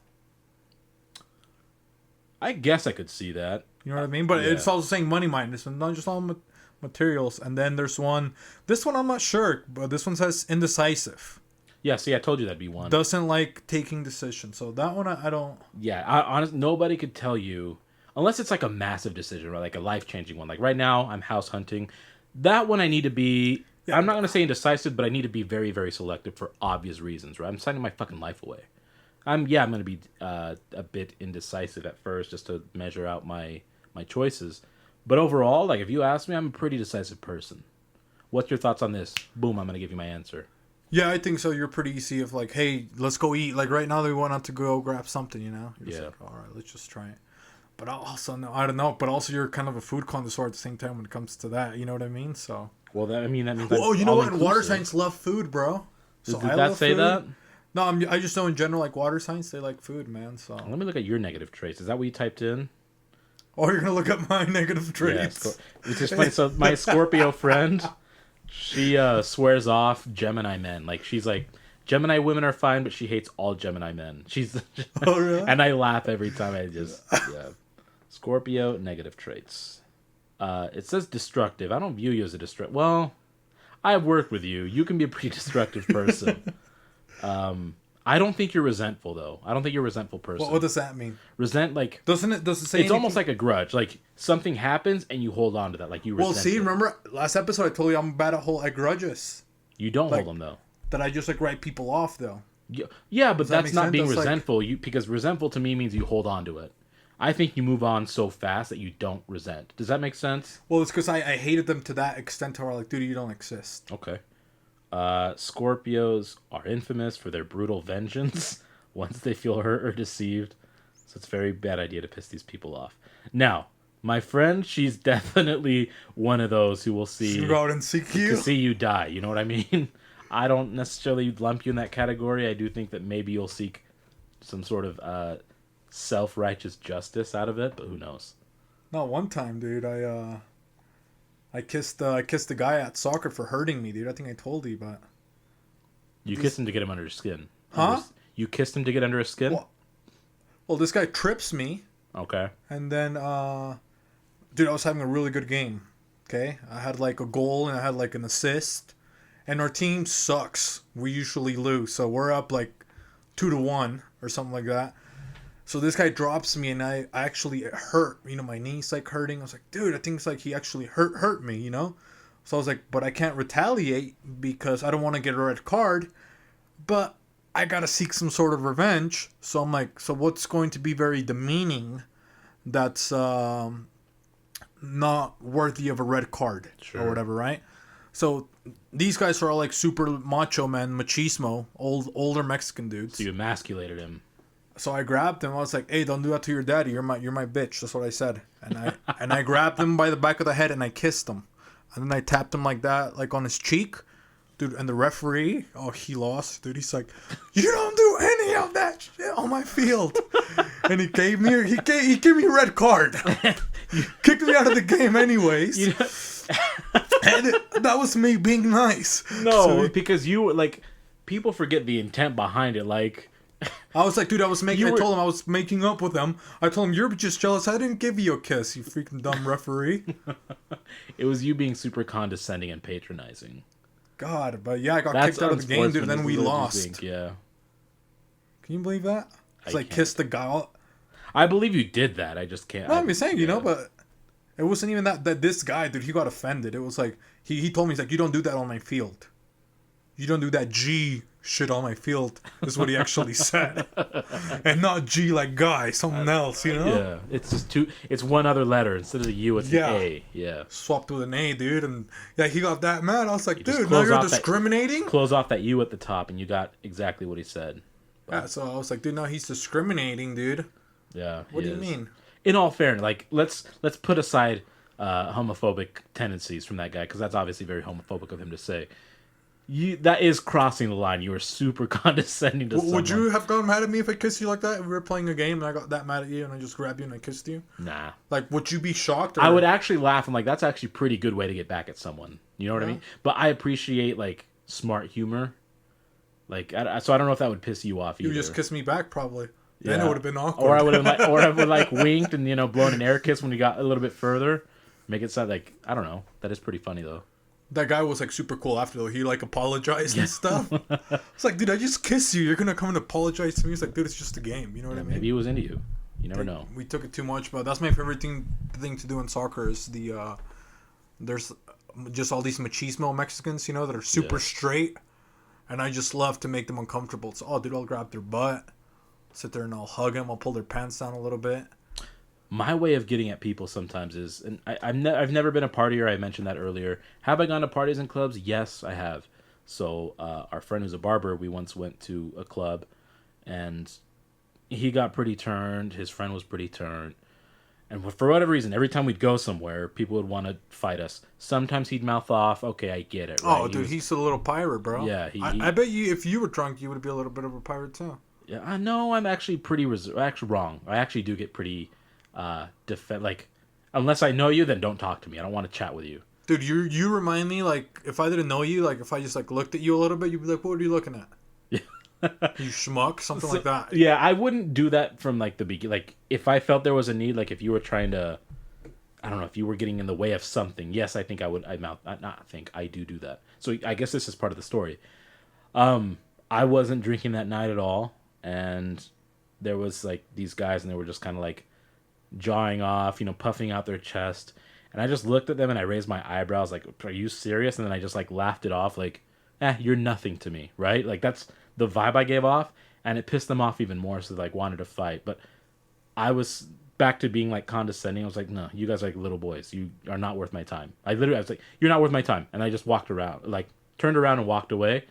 I guess I could see that. You know what I mean? But it's also saying money-minded. So not just all materials. And then there's one. This one I'm not sure, but this one says indecisive. Yeah, see, I told you that'd be one. Doesn't like taking decisions. So that one I don't... Yeah, honestly, nobody could tell you, unless it's like a massive decision, or like a life-changing one. Like right now, I'm house hunting. That one I need to be... Yeah, I'm not going to say indecisive, but I need to be very, very selective for obvious reasons, right? I'm signing my fucking life away. I'm going to be a bit indecisive at first just to measure out my choices. But overall, like if you ask me, I'm a pretty decisive person. What's your thoughts on this? Boom, I'm going to give you my answer. Yeah, I think so. You're pretty easy of like, hey, let's go eat. Like right now, we went out to go grab something, you know? You're like, all right, let's just try it. But also, no, I don't know. But also, you're kind of a food connoisseur at the same time when it comes to that. You know what I mean? So. Well, that means. Oh, you know what? Water signs love food, bro. So did that say that? No, I just know in general, like water signs, they like food, man. So. Let me look at your negative traits. Is that what you typed in? Oh, you're gonna look at my negative traits. Yeah, which is funny. So my Scorpio friend, she swears off Gemini men. Like she's like, Gemini women are fine, but she hates all Gemini men. She's. Oh really? And I laugh every time I just. Yeah. Scorpio negative traits. It says destructive. I don't view you as a destructive. Well, I've worked with you. You can be a pretty destructive person. I don't think you're resentful though. I don't think you're a resentful person. What does that mean? Doesn't it say it's anything? Almost like a grudge. Like something happens and you hold on to that. Like you resent it. Remember last episode I told you I'm bad at grudges. You don't hold them though. That I just like write people off though. Yeah, but that's not being resentful. Because resentful to me means you hold on to it. I think you move on so fast that you don't resent. Does that make sense? Well, it's because I hated them to that extent to where like, dude, you don't exist. Okay. Scorpios are infamous for their brutal vengeance once they feel hurt or deceived. So it's a very bad idea to piss these people off. Now, my friend, she's definitely one of those who will see Go out and seek you. to see you die. You know what I mean? I don't necessarily lump you in that category. I do think that maybe you'll seek some sort of self-righteous justice out of it, but who knows? Not one time, dude. I kissed the guy at soccer for hurting me, dude. I think I told you, but You kissed him to get him under his skin. Huh? You kissed him to get under his skin? Well, this guy trips me, Okay. and then dude, I was having a really good game. Okay, I had like a goal and I had like an assist, and our team sucks. We usually lose, so we're up like 2-1 or something like that. So this guy drops me, and I actually hurt. You know, my knee's like hurting. I was like, dude, I think it's like he actually hurt me. You know, so I was like, but I can't retaliate because I don't want to get a red card, but I gotta seek some sort of revenge. So I'm like, so what's going to be very demeaning? That's not worthy of a red card or whatever, right? So these guys are all like super macho man, machismo, older Mexican dudes. So you emasculated him. So I grabbed him. I was like, "Hey, don't do that to your daddy. You're my bitch." That's what I said. And I grabbed him by the back of the head and I kissed him, and then I tapped him like that, like on his cheek, dude. And the referee, oh, he lost, dude. He's like, "You don't do any of that shit on my field," and he gave me a red card, kicked me out of the game anyways. And that was me being nice. No, So because you like people forget the intent behind it. Like. I was like, dude, I told him I was making up with him. I told him, you're just jealous. I didn't give you a kiss, you freaking dumb referee. It was you being super condescending and patronizing. God, but yeah, I got kicked out of the game, dude, and then we lost. Yeah. Can you believe that? It's like, kissed the guy. I believe you did that. I just can't. No, I'm saying, you know, but it wasn't even that this guy, dude, he got offended. It was like, he told me, he's like, you don't do that on my field. You don't do that G shit on my field, is what he actually said. And not G like guy, something else, you know? Yeah, it's just it's one other letter. Instead of the U, it's the A. Yeah. Swapped with an A, dude, and yeah, he got that mad. I was like, dude, now you're discriminating? Close off that U at the top, and you got exactly what he said. But, yeah, so I was like, dude, now he's discriminating, dude. Yeah. What do you mean? In all fairness, like, let's put aside homophobic tendencies from that guy, because that's obviously very homophobic of him to say. That is crossing the line. You were super condescending to someone. Would you have gotten mad at me if I kissed you like that? If we were playing a game and I got that mad at you and I just grabbed you and I kissed you? Nah. Like, would you be shocked? Or... I would actually laugh. I'm like, that's actually a pretty good way to get back at someone. You know what I mean? But I appreciate, like, smart humor. Like, so I don't know if that would piss you off either. You just kiss me back, probably. Then it would have been awkward. Or I would have winked and, blown an air kiss when we got a little bit further. Make it sound like, I don't know. That is pretty funny, though. That guy was like super cool after though. He like apologized and stuff. It's like, dude, I just kissed you. You're gonna come and apologize to me? He's like, dude, it's just a game. You know what I mean? Maybe he was into you. You never know. We took it too much, but that's my favorite thing to do in soccer is there's just all these machismo Mexicans, that are super straight, and I just love to make them uncomfortable. So, dude, I'll grab their butt, sit there and I'll hug them. I'll pull their pants down a little bit. My way of getting at people sometimes is, and I've never been a partier. I mentioned that earlier. Have I gone to parties and clubs? Yes, I have. So our friend who's a barber, we once went to a club, and he got pretty turned. His friend was pretty turned. And for whatever reason, every time we'd go somewhere, people would want to fight us. Sometimes he'd mouth off, okay, I get it. Right? Oh, dude, he's a little pirate, bro. Yeah. I bet you, if you were drunk, you would be a little bit of a pirate, too. Yeah, I know I'm actually pretty actually wrong. I actually do get pretty... unless I know you, then don't talk to me. I don't want to chat with you. Dude, you remind me, like, if I didn't know you, like, if I just, like, looked at you a little bit, you'd be like, what are you looking at? You schmuck? Something like that. Yeah, I wouldn't do that from, like, the beginning. Like, if I felt there was a need, like, if you were trying to, I don't know, if you were getting in the way of something, yes, I think I would, I do that. So I guess this is part of the story. I wasn't drinking that night at all, and there was, like, these guys, and they were just kind of, like, jawing off, puffing out their chest, and I just looked at them and I raised my eyebrows like, are you serious? And then I just like laughed it off like, you're nothing to me, right? Like that's the vibe I gave off, and it pissed them off even more, so they like wanted to fight. But I was back to being like condescending. I was like, no, you guys are like little boys. You are not worth my time. I was like, you're not worth my time. And I just walked around, like turned around and walked away.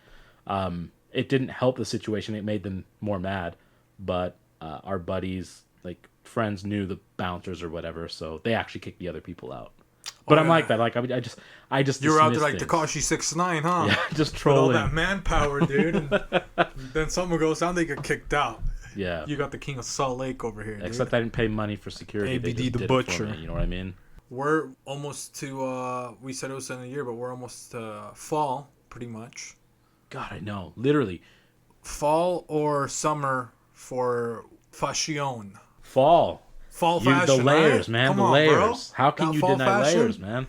It didn't help the situation. It made them more mad. But our buddies, like friends, knew the bouncers or whatever, so they actually kicked the other people out. But I'm like that. Like I just you were out there like things. Tekashi 6ix9ine, huh? Yeah, just With trolling. all that manpower, dude. And then someone goes down, they get kicked out. Yeah. You got the king of Salt Lake over here, Except dude. I didn't pay money for security. ABD They just the did it butcher. for me, you know what I mean? We're almost to, we said it was in a year, but we're almost to fall, pretty much. God, I know. Literally. Fall or summer for fashion. Fall. Fall fashion, the layers, right? man. Come The on, layers. bro. How can That you fall deny fashion? layers, man?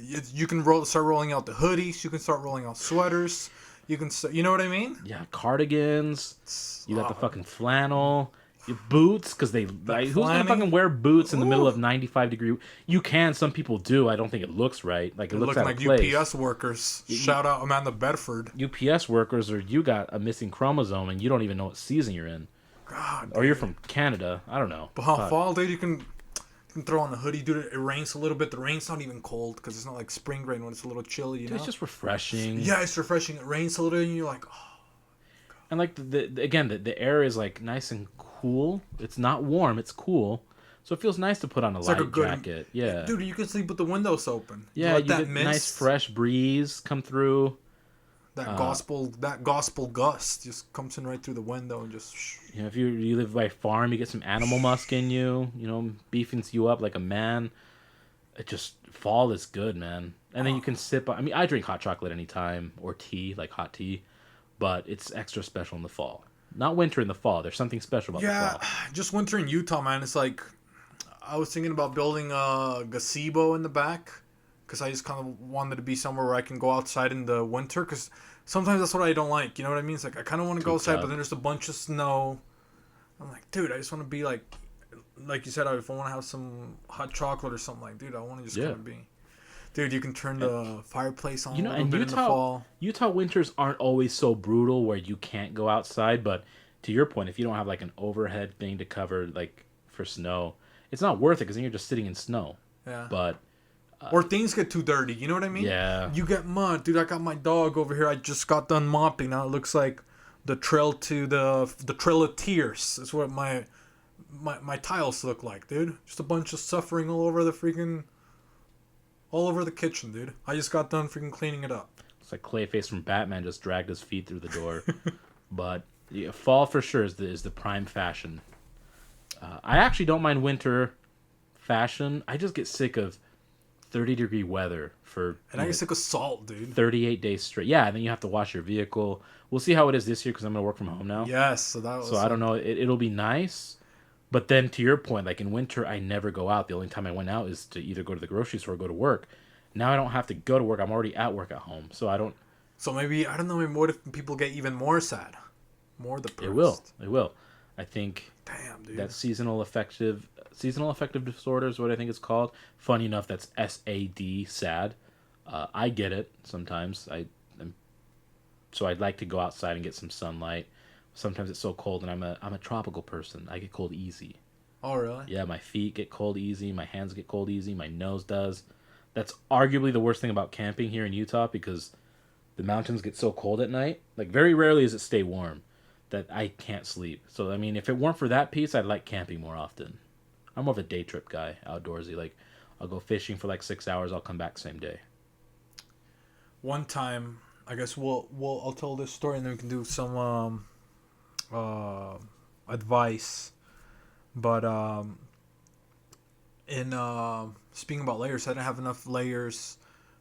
You can start rolling out the hoodies. You can start rolling out sweaters. You can, you know what I mean? Yeah, cardigans. You got the fucking flannel. Your boots, because who's gonna planning? fucking wear boots in the middle of 95 degree? You can. Some people do. I don't think it looks right. Like it looks Looking out like of place. UPS workers. Shout out Amanda Bedford. UPS workers, or you got a missing chromosome and you don't even know what season you're in, God, or you're from Canada. I don't know. but fall, dude, you can throw on the hoodie, dude. It rains a little bit. The rain's not even cold because it's not like spring rain when it's a little chilly. You know, It's just refreshing. yeah, it's refreshing. It rains a little, and you're like, oh. And like the air is like nice and cool. It's not warm. It's cool. So it feels nice to put on a light like a good jacket. Yeah. Dude, you can sleep with the windows open. Yeah, Let you that get mist, nice fresh breeze come through. that gospel gust just comes in right through the window and just. You know, if you live by a farm, you get some animal musk in you. You know, beefings you up like a man. It just fall is good, man. And then you can sip. I mean, I drink hot chocolate anytime or tea, like hot tea, but it's extra special in the fall. Not winter, in the fall. There's something special about the fall. Just winter in Utah, man. It's like I was thinking about building a gazebo in the back because I just kind of wanted to be somewhere where I can go outside in the winter because sometimes that's what I don't like. You know what I mean? It's like I kind of want to go outside, but then there's a bunch of snow. I'm like, dude, I just want to be like you said, if I want to have some hot chocolate or something, like, dude, I want to just kind of be. Dude, you can turn the fireplace on a little bit in the fall. Utah winters aren't always so brutal where you can't go outside, but to your point, if you don't have like an overhead thing to cover like for snow, it's not worth it because then you're just sitting in snow. Yeah. But or things get too dirty, you know what I mean? Yeah. You get mud. Dude, I got my dog over here. I just got done mopping. Now it looks like the trail to the Trail of Tears. That's what my tiles look like, dude. Just a bunch of suffering all over the kitchen, dude. I just got done freaking cleaning it up. It's like Clayface from Batman just dragged his feet through the door. But yeah, fall for sure is the prime fashion. I actually don't mind winter fashion. I just get sick of 30-degree weather for and I get sick of salt, dude. 38 days straight. Yeah, and then you have to wash your vehicle. We'll see how it is this year because I'm gonna work from home now. Yes, so I don't know. It'll be nice. But then to your point, like in winter, I never go out. The only time I went out is to either go to the grocery store or go to work. Now I don't have to go to work. I'm already at work at home. So I don't. So maybe, I don't know, maybe what if people get even more sad? More depressed. It will. I think damn, dude. that seasonal affective disorder is what I think it's called. Funny enough, that's SAD, sad. I get it sometimes. So I'd like to go outside and get some sunlight. Sometimes it's so cold, and I'm a tropical person. I get cold easy. Oh, really? Yeah, my feet get cold easy. My hands get cold easy. My nose does. That's arguably the worst thing about camping here in Utah because the mountains get so cold at night. Like, very rarely does it stay warm that I can't sleep. So, I mean, if it weren't for that piece, I'd like camping more often. I'm more of a day trip guy, outdoorsy. Like, I'll go fishing for like 6 hours. I'll come back same day. One time, I guess I'll tell this story and then we can do some advice. But speaking about layers, I didn't have enough layers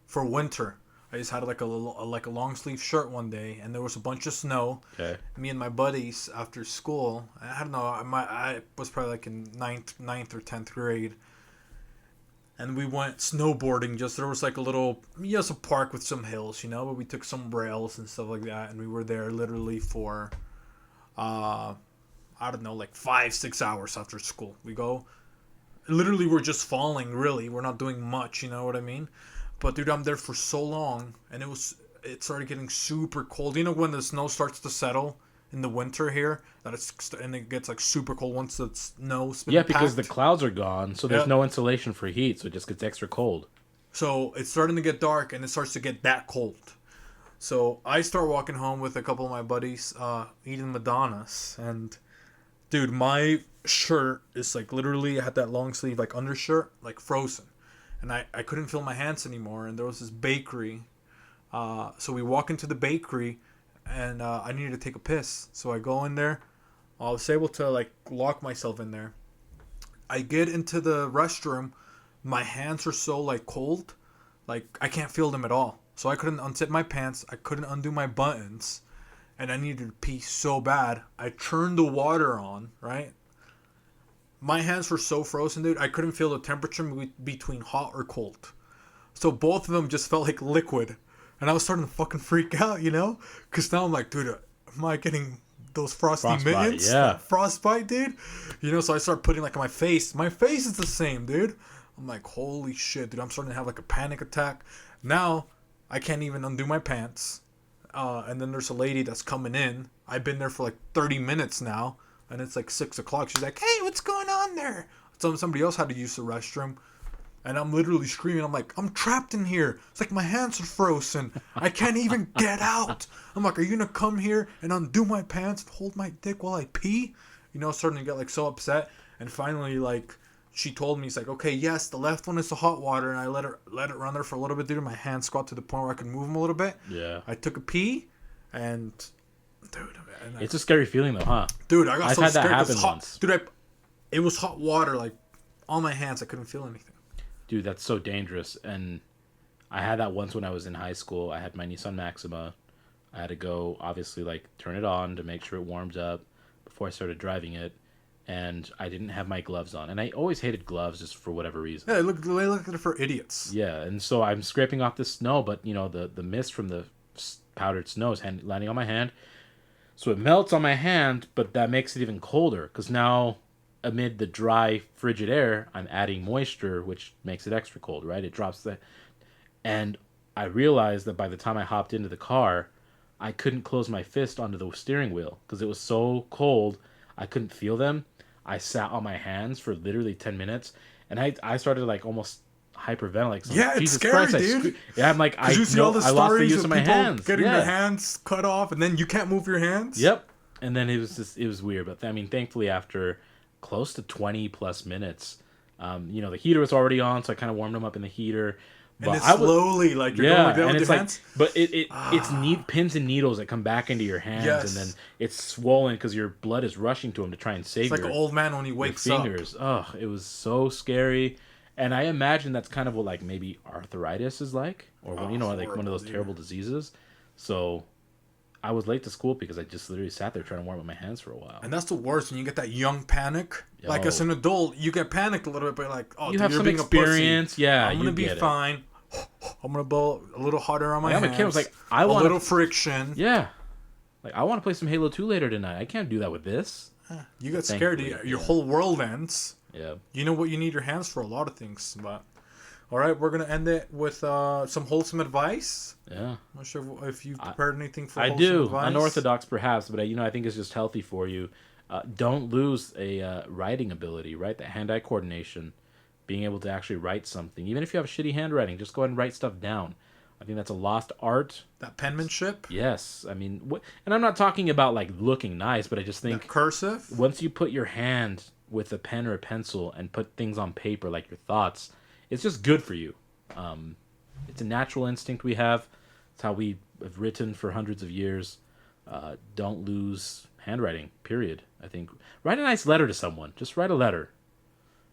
for winter. I just had like a long sleeve shirt one day, and there was a bunch of snow. Okay. Me and my buddies after school, I don't know, I was probably like in ninth or 10th grade, and we went snowboarding. There was like a park with some hills, you know, but we took some rails and stuff like that, and we were there literally for, I don't know, like 5-6 hours after school. Literally we're just falling, really. We're not doing much, you know what I mean? But dude, I'm there for so long, and it started getting super cold. You know when the snow starts to settle, in the winter here. And it gets like super cold once the snow's been Yeah, because the packed. clouds are gone, so there's Yep. no insulation for heat, so it just gets extra cold. So it's starting to get dark, and it starts to get that cold. So I start walking home with a couple of my buddies, eating Madonnas, and dude, my shirt is like literally I had that long sleeve like undershirt like frozen, and I couldn't feel my hands anymore. And there was this bakery, so we walk into the bakery, and I needed to take a piss. So I go in there. I was able to like lock myself in there. I get into the restroom. My hands are so like cold, like I can't feel them at all. So I couldn't unzip my pants. I couldn't undo my buttons, and I needed to pee so bad. I turned the water on, right? My hands were so frozen, dude. I couldn't feel the temperature between hot or cold. So both of them just felt like liquid. And I was starting to fucking freak out, you know? Because now I'm like, dude, am I getting those frosty Frostbite, mittens? yeah. Frostbite, dude? You know, so I start putting like on my face. My face is the same, dude. I'm like, holy shit, dude. I'm starting to have like a panic attack. Now, I can't even undo my pants. And then there's a lady that's coming in. I've been there for like 30 minutes now. And it's like 6 o'clock. She's like, hey, what's going on there? So somebody else had to use the restroom. And I'm literally screaming. I'm like, I'm trapped in here. It's like my hands are frozen. I can't even get out. I'm like, are you going to come here and undo my pants and hold my dick while I pee? You know, starting to get like so upset. And finally, like, she told me, it's like, okay, yes, the left one is the hot water. And I let it run there for a little bit, dude. My hands got to the point where I could move them a little bit. Yeah. I took a pee. And, dude. It's a scary feeling, though, huh? Dude, I got I've so had that scared. happen Hot, once. dude, it was hot water, like, on my hands. I couldn't feel anything. Dude, that's so dangerous. And I had that once when I was in high school. I had my Nissan Maxima. I had to go, obviously, like, turn it on to make sure it warmed up before I started driving it. And I didn't have my gloves on. And I always hated gloves just for whatever reason. Yeah, they look for idiots. Yeah, and so I'm scraping off the snow, but, you know, the mist from the powdered snow is landing on my hand. So it melts on my hand, but that makes it even colder. Because now, amid the dry, frigid air, I'm adding moisture, which makes it extra cold, right? It drops the... And I realized that by the time I hopped into the car, I couldn't close my fist onto the steering wheel. Because it was so cold, I couldn't feel them. I sat on my hands for literally 10 minutes. And I started, like, almost hyperventilate. So Yeah, it's Jesus scary, Christ, dude. Yeah, I'm like, I You see all the lost the stories use of of my people hands. getting Yeah. their hands cut off, and then you can't move your hands. Yep. And then it was weird. But, I mean, thankfully, after close to 20 plus minutes, you know, the heater was already on, so I kind of warmed them up in the heater. But And it's slowly, like, you're going like that and with it's your like, hands. but it's pins and needles that come back into your hands, Yes. and then it's swollen because your blood is rushing to them to try and save It's like your, an old man when he your wakes up. fingers. Oh, it was so scary. And I imagine that's kind of what, like, maybe arthritis is like, or like one horrible, of those dude. terrible diseases. So I was late to school because I just literally sat there trying to warm up my hands for a while. And that's the worst when you get that young panic. Like, as an adult, you get panicked a little bit, but you're like, oh, You dude, have you're some being experience, a pussy. yeah. I'm going to be get it. fine. I'm going to blow a little hotter on my I'm hands. a kid. I was like, I a want little friction. Yeah. Like, I want to play some Halo 2 later tonight. I can't do that with this. You get scared. Thankfully, Your yeah. whole world ends. Yeah. You know what you need your hands for? A lot of things. But all right, we're gonna end it with some wholesome advice. Yeah. I'm not sure if you prepared anything for I wholesome do. advice. Unorthodox, perhaps, but I think it's just healthy for you. Don't lose a writing ability, right? The hand-eye coordination, being able to actually write something. Even if you have shitty handwriting, just go ahead and write stuff down. I think that's a lost art. That penmanship. Yes. I mean, and I'm not talking about, like, looking nice, but I just think That cursive. once you put your hand with a pen or a pencil and put things on paper, like your thoughts, it's just good for you. It's a natural instinct we have. It's how we have written for hundreds of years. Don't lose handwriting, period. I think write a nice letter to someone. Just write a letter.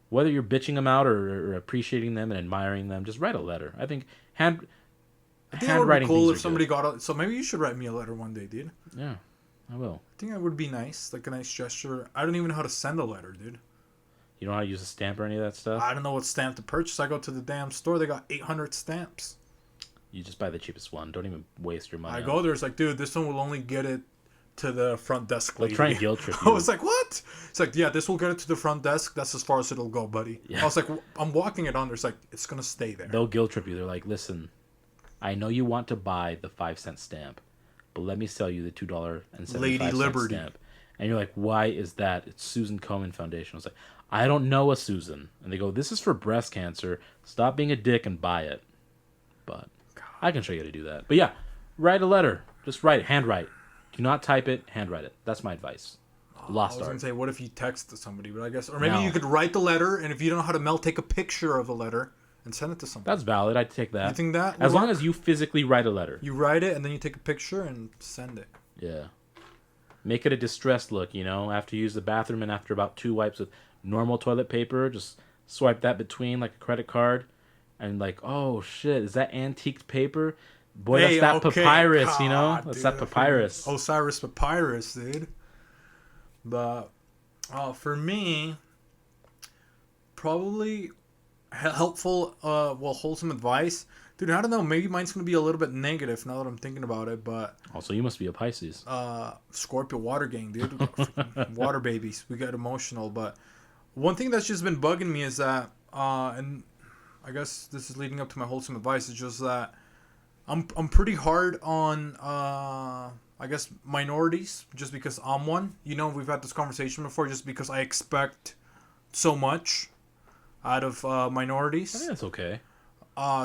Whether you're bitching them out or appreciating them and admiring them, just write a letter. I think I think it would be handwriting cool things if are somebody good. got. So maybe you should write me a letter one day, dude. Yeah, I will. I think that would be nice, like a nice gesture. I don't even know how to send a letter, dude. You know how to use a stamp or any of that stuff? I don't know what stamp to purchase. I go to the damn store. They got 800 stamps. You just buy the cheapest one. Don't even waste your money. I go there. It's like, dude, this one will only get it to the front desk lady. They'll try and guilt trip I you. was like, what? It's like, yeah, this will get it to the front desk. That's as far as it'll go, buddy. Yeah. I was like, I'm walking it under. It's like, it's going to stay there. They'll guilt trip you. They're like, listen, I know you want to buy the 5-cent stamp, but let me sell you the $2.75 Lady Liberty. stamp. And you're like, why is that? It's Susan Komen Foundation. I was like, I don't know a Susan. And they go, this is for breast cancer. Stop being a dick and buy it. But I can show you how to do that. But yeah, write a letter. Just write it. Handwrite. Do not type it. Handwrite it. That's my advice. Lost I was art. going to say, what if you text to somebody? But I guess, or maybe No. you could write the letter, and if you don't know how to mail, take a picture of the letter and send it to somebody. That's valid. I'd take that. You think that? As long as you physically write a letter. You write it, and then you take a picture and send it. Yeah. Make it a distressed look, after you use the bathroom and after about 2 wipes with normal toilet paper, just swipe that between like a credit card and like, oh shit, is that antiqued paper? Boy, Hey, that's that okay, papyrus, God, That's dude. that papyrus. Osiris Papyrus, dude. But for me, probably helpful, wholesome advice. Dude, I don't know. Maybe mine's going to be a little bit negative now that I'm thinking about it, but... Also, you must be a Pisces. Scorpio water gang, dude. Water babies. We get emotional, but one thing that's just been bugging me is that, and I guess this is leading up to my wholesome advice, is just that I'm pretty hard on, I guess, minorities, just because I'm one. We've had this conversation before, just because I expect so much out of minorities. I think that's okay.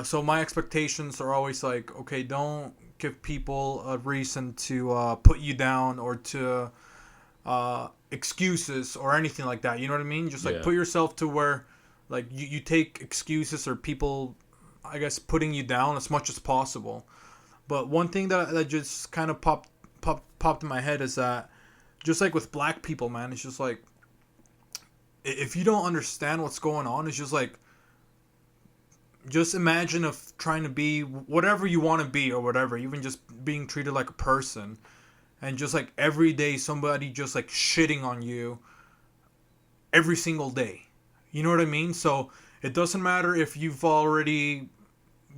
So my expectations are always like, okay, don't give people a reason to put you down or to excuses or anything like that. You know what I mean? Just like put yourself to where like you take excuses or people, I guess, putting you down as much as possible. But one thing that just kind of popped in my head is that just like with black people, man, it's just like if you don't understand what's going on, it's just like, just imagine of trying to be whatever you want to be or whatever, even just being treated like a person, and just like every day somebody just like shitting on you every single day. You know what I mean? So it doesn't matter if you've already,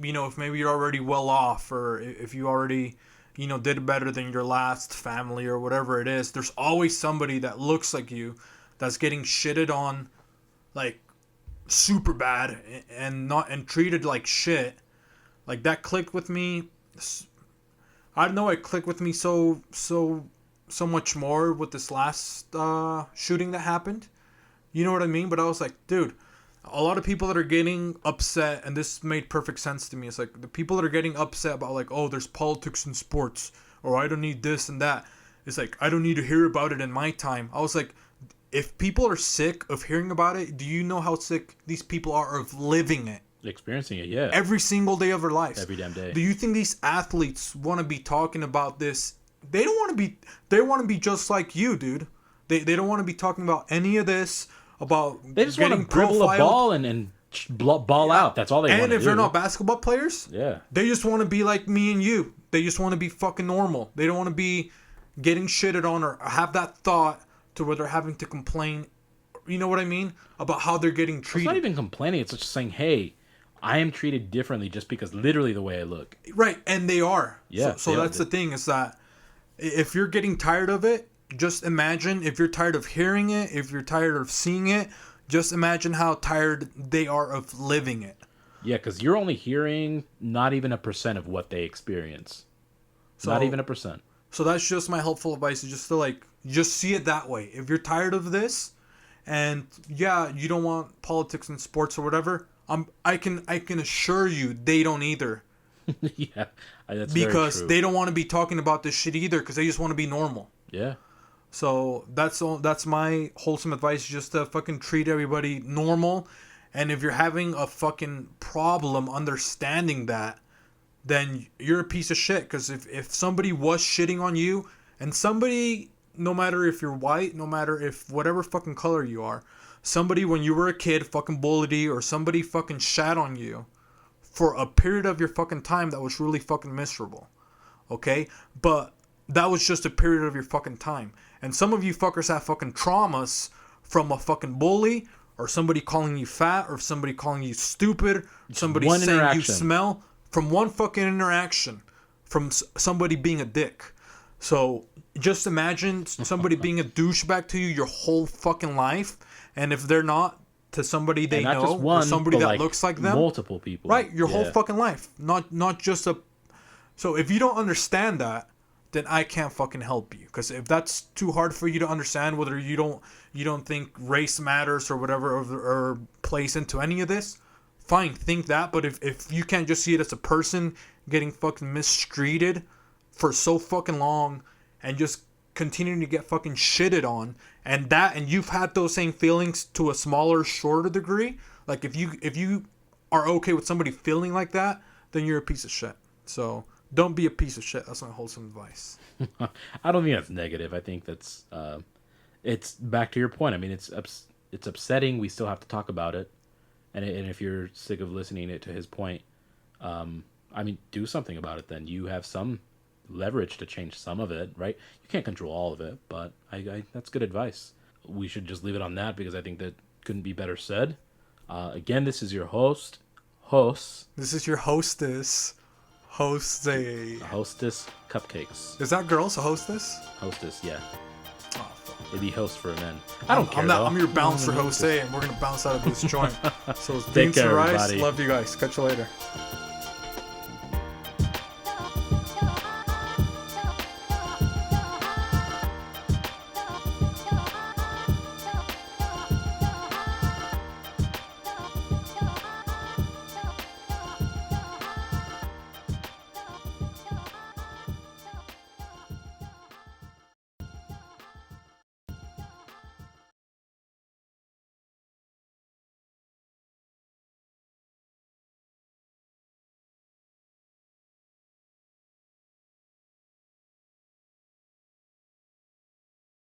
if maybe you're already well off, or if you already, did better than your last family or whatever it is. There's always somebody that looks like you that's getting shitted on, like, super bad and treated like shit. Like, that clicked with me. I don't know, it clicked with me so much more with this last shooting that happened. You know what I mean? But I was like, dude, a lot of people that are getting upset, and this made perfect sense to me. It's like the people that are getting upset about like, oh, there's politics in sports, or I don't need this and that. It's like, I don't need to hear about it in my time. I was like, if people are sick of hearing about it, do you know how sick these people are of living it? Experiencing it, yeah. Every single day of their lives. Every damn day. Do you think these athletes want to be talking about this? They don't want to be. They want to be just like you, dude. They don't want to be talking about any of this. About they just want to dribble a ball and ball out. That's all they want to do. And if they're not basketball players, yeah, they just want to be like me and you. They just want to be fucking normal. They don't want to be getting shitted on or have that thought to where they're having to complain, you know what I mean, about how they're getting treated. It's not even complaining. It's just saying, hey, I am treated differently just because literally the way I look. Right, and they are. Yeah. So that's the thing, is that if you're getting tired of it, just imagine, if you're tired of hearing it, if you're tired of seeing it, just imagine how tired they are of living it. Yeah, because you're only hearing not even 1% of what they experience. Not even 1%. So that's just my helpful advice, is just to like, just see it that way. If you're tired of this, and yeah, you don't want politics and sports or whatever, I can assure you they don't either. Yeah, that's because very true. They don't want to be talking about this shit either, because they just want to be normal. Yeah. So that's my wholesome advice, just to fucking treat everybody normal. And if you're having a fucking problem understanding that, then you're a piece of shit. Because if somebody was shitting on you, and somebody, no matter if you're white, no matter if whatever fucking color you are, somebody when you were a kid fucking bullied you, or somebody fucking shat on you for a period of your fucking time that was really fucking miserable. Okay? But that was just a period of your fucking time. And some of you fuckers have fucking traumas from a fucking bully, or somebody calling you fat, or somebody calling you stupid, or somebody saying you smell, from one fucking interaction, from somebody being a dick. So just imagine somebody being a douchebag to you your whole fucking life, and if they're not, to somebody they know, just one, or somebody that looks like them, multiple people, right? Your whole fucking life, not just a. So if you don't understand that, then I can't fucking help you. Because if that's too hard for you to understand, whether you don't think race matters or whatever, or plays into any of this, fine, think that. But if you can't just see it as a person getting fucking mistreated for so fucking long and just continuing to get fucking shitted on, and you've had those same feelings to a smaller, shorter degree, like if you are okay with somebody feeling like that, then you're a piece of shit. So don't be a piece of shit. That's my wholesome advice. I don't think that's negative. I think that's it's back to your point. I mean, it's upsetting. We still have to talk about it, and if you're sick of listening to his point, I mean, do something about it. Then you have some leverage to change some of it, right? You can't control all of it, but I that's good advice. We should just leave it on that because I think that couldn't be better said. Again, this is your host. This is your hostess. Hostess Cupcakes. Is that girls? A hostess? Hostess, yeah. Oh, fuck. It'd be host for men. I don't care. I'm your bouncer, Jose, and we're gonna bounce out of this joint. So it's Take Beanzzz care, and Rice. everybody. Love you guys. Catch you later.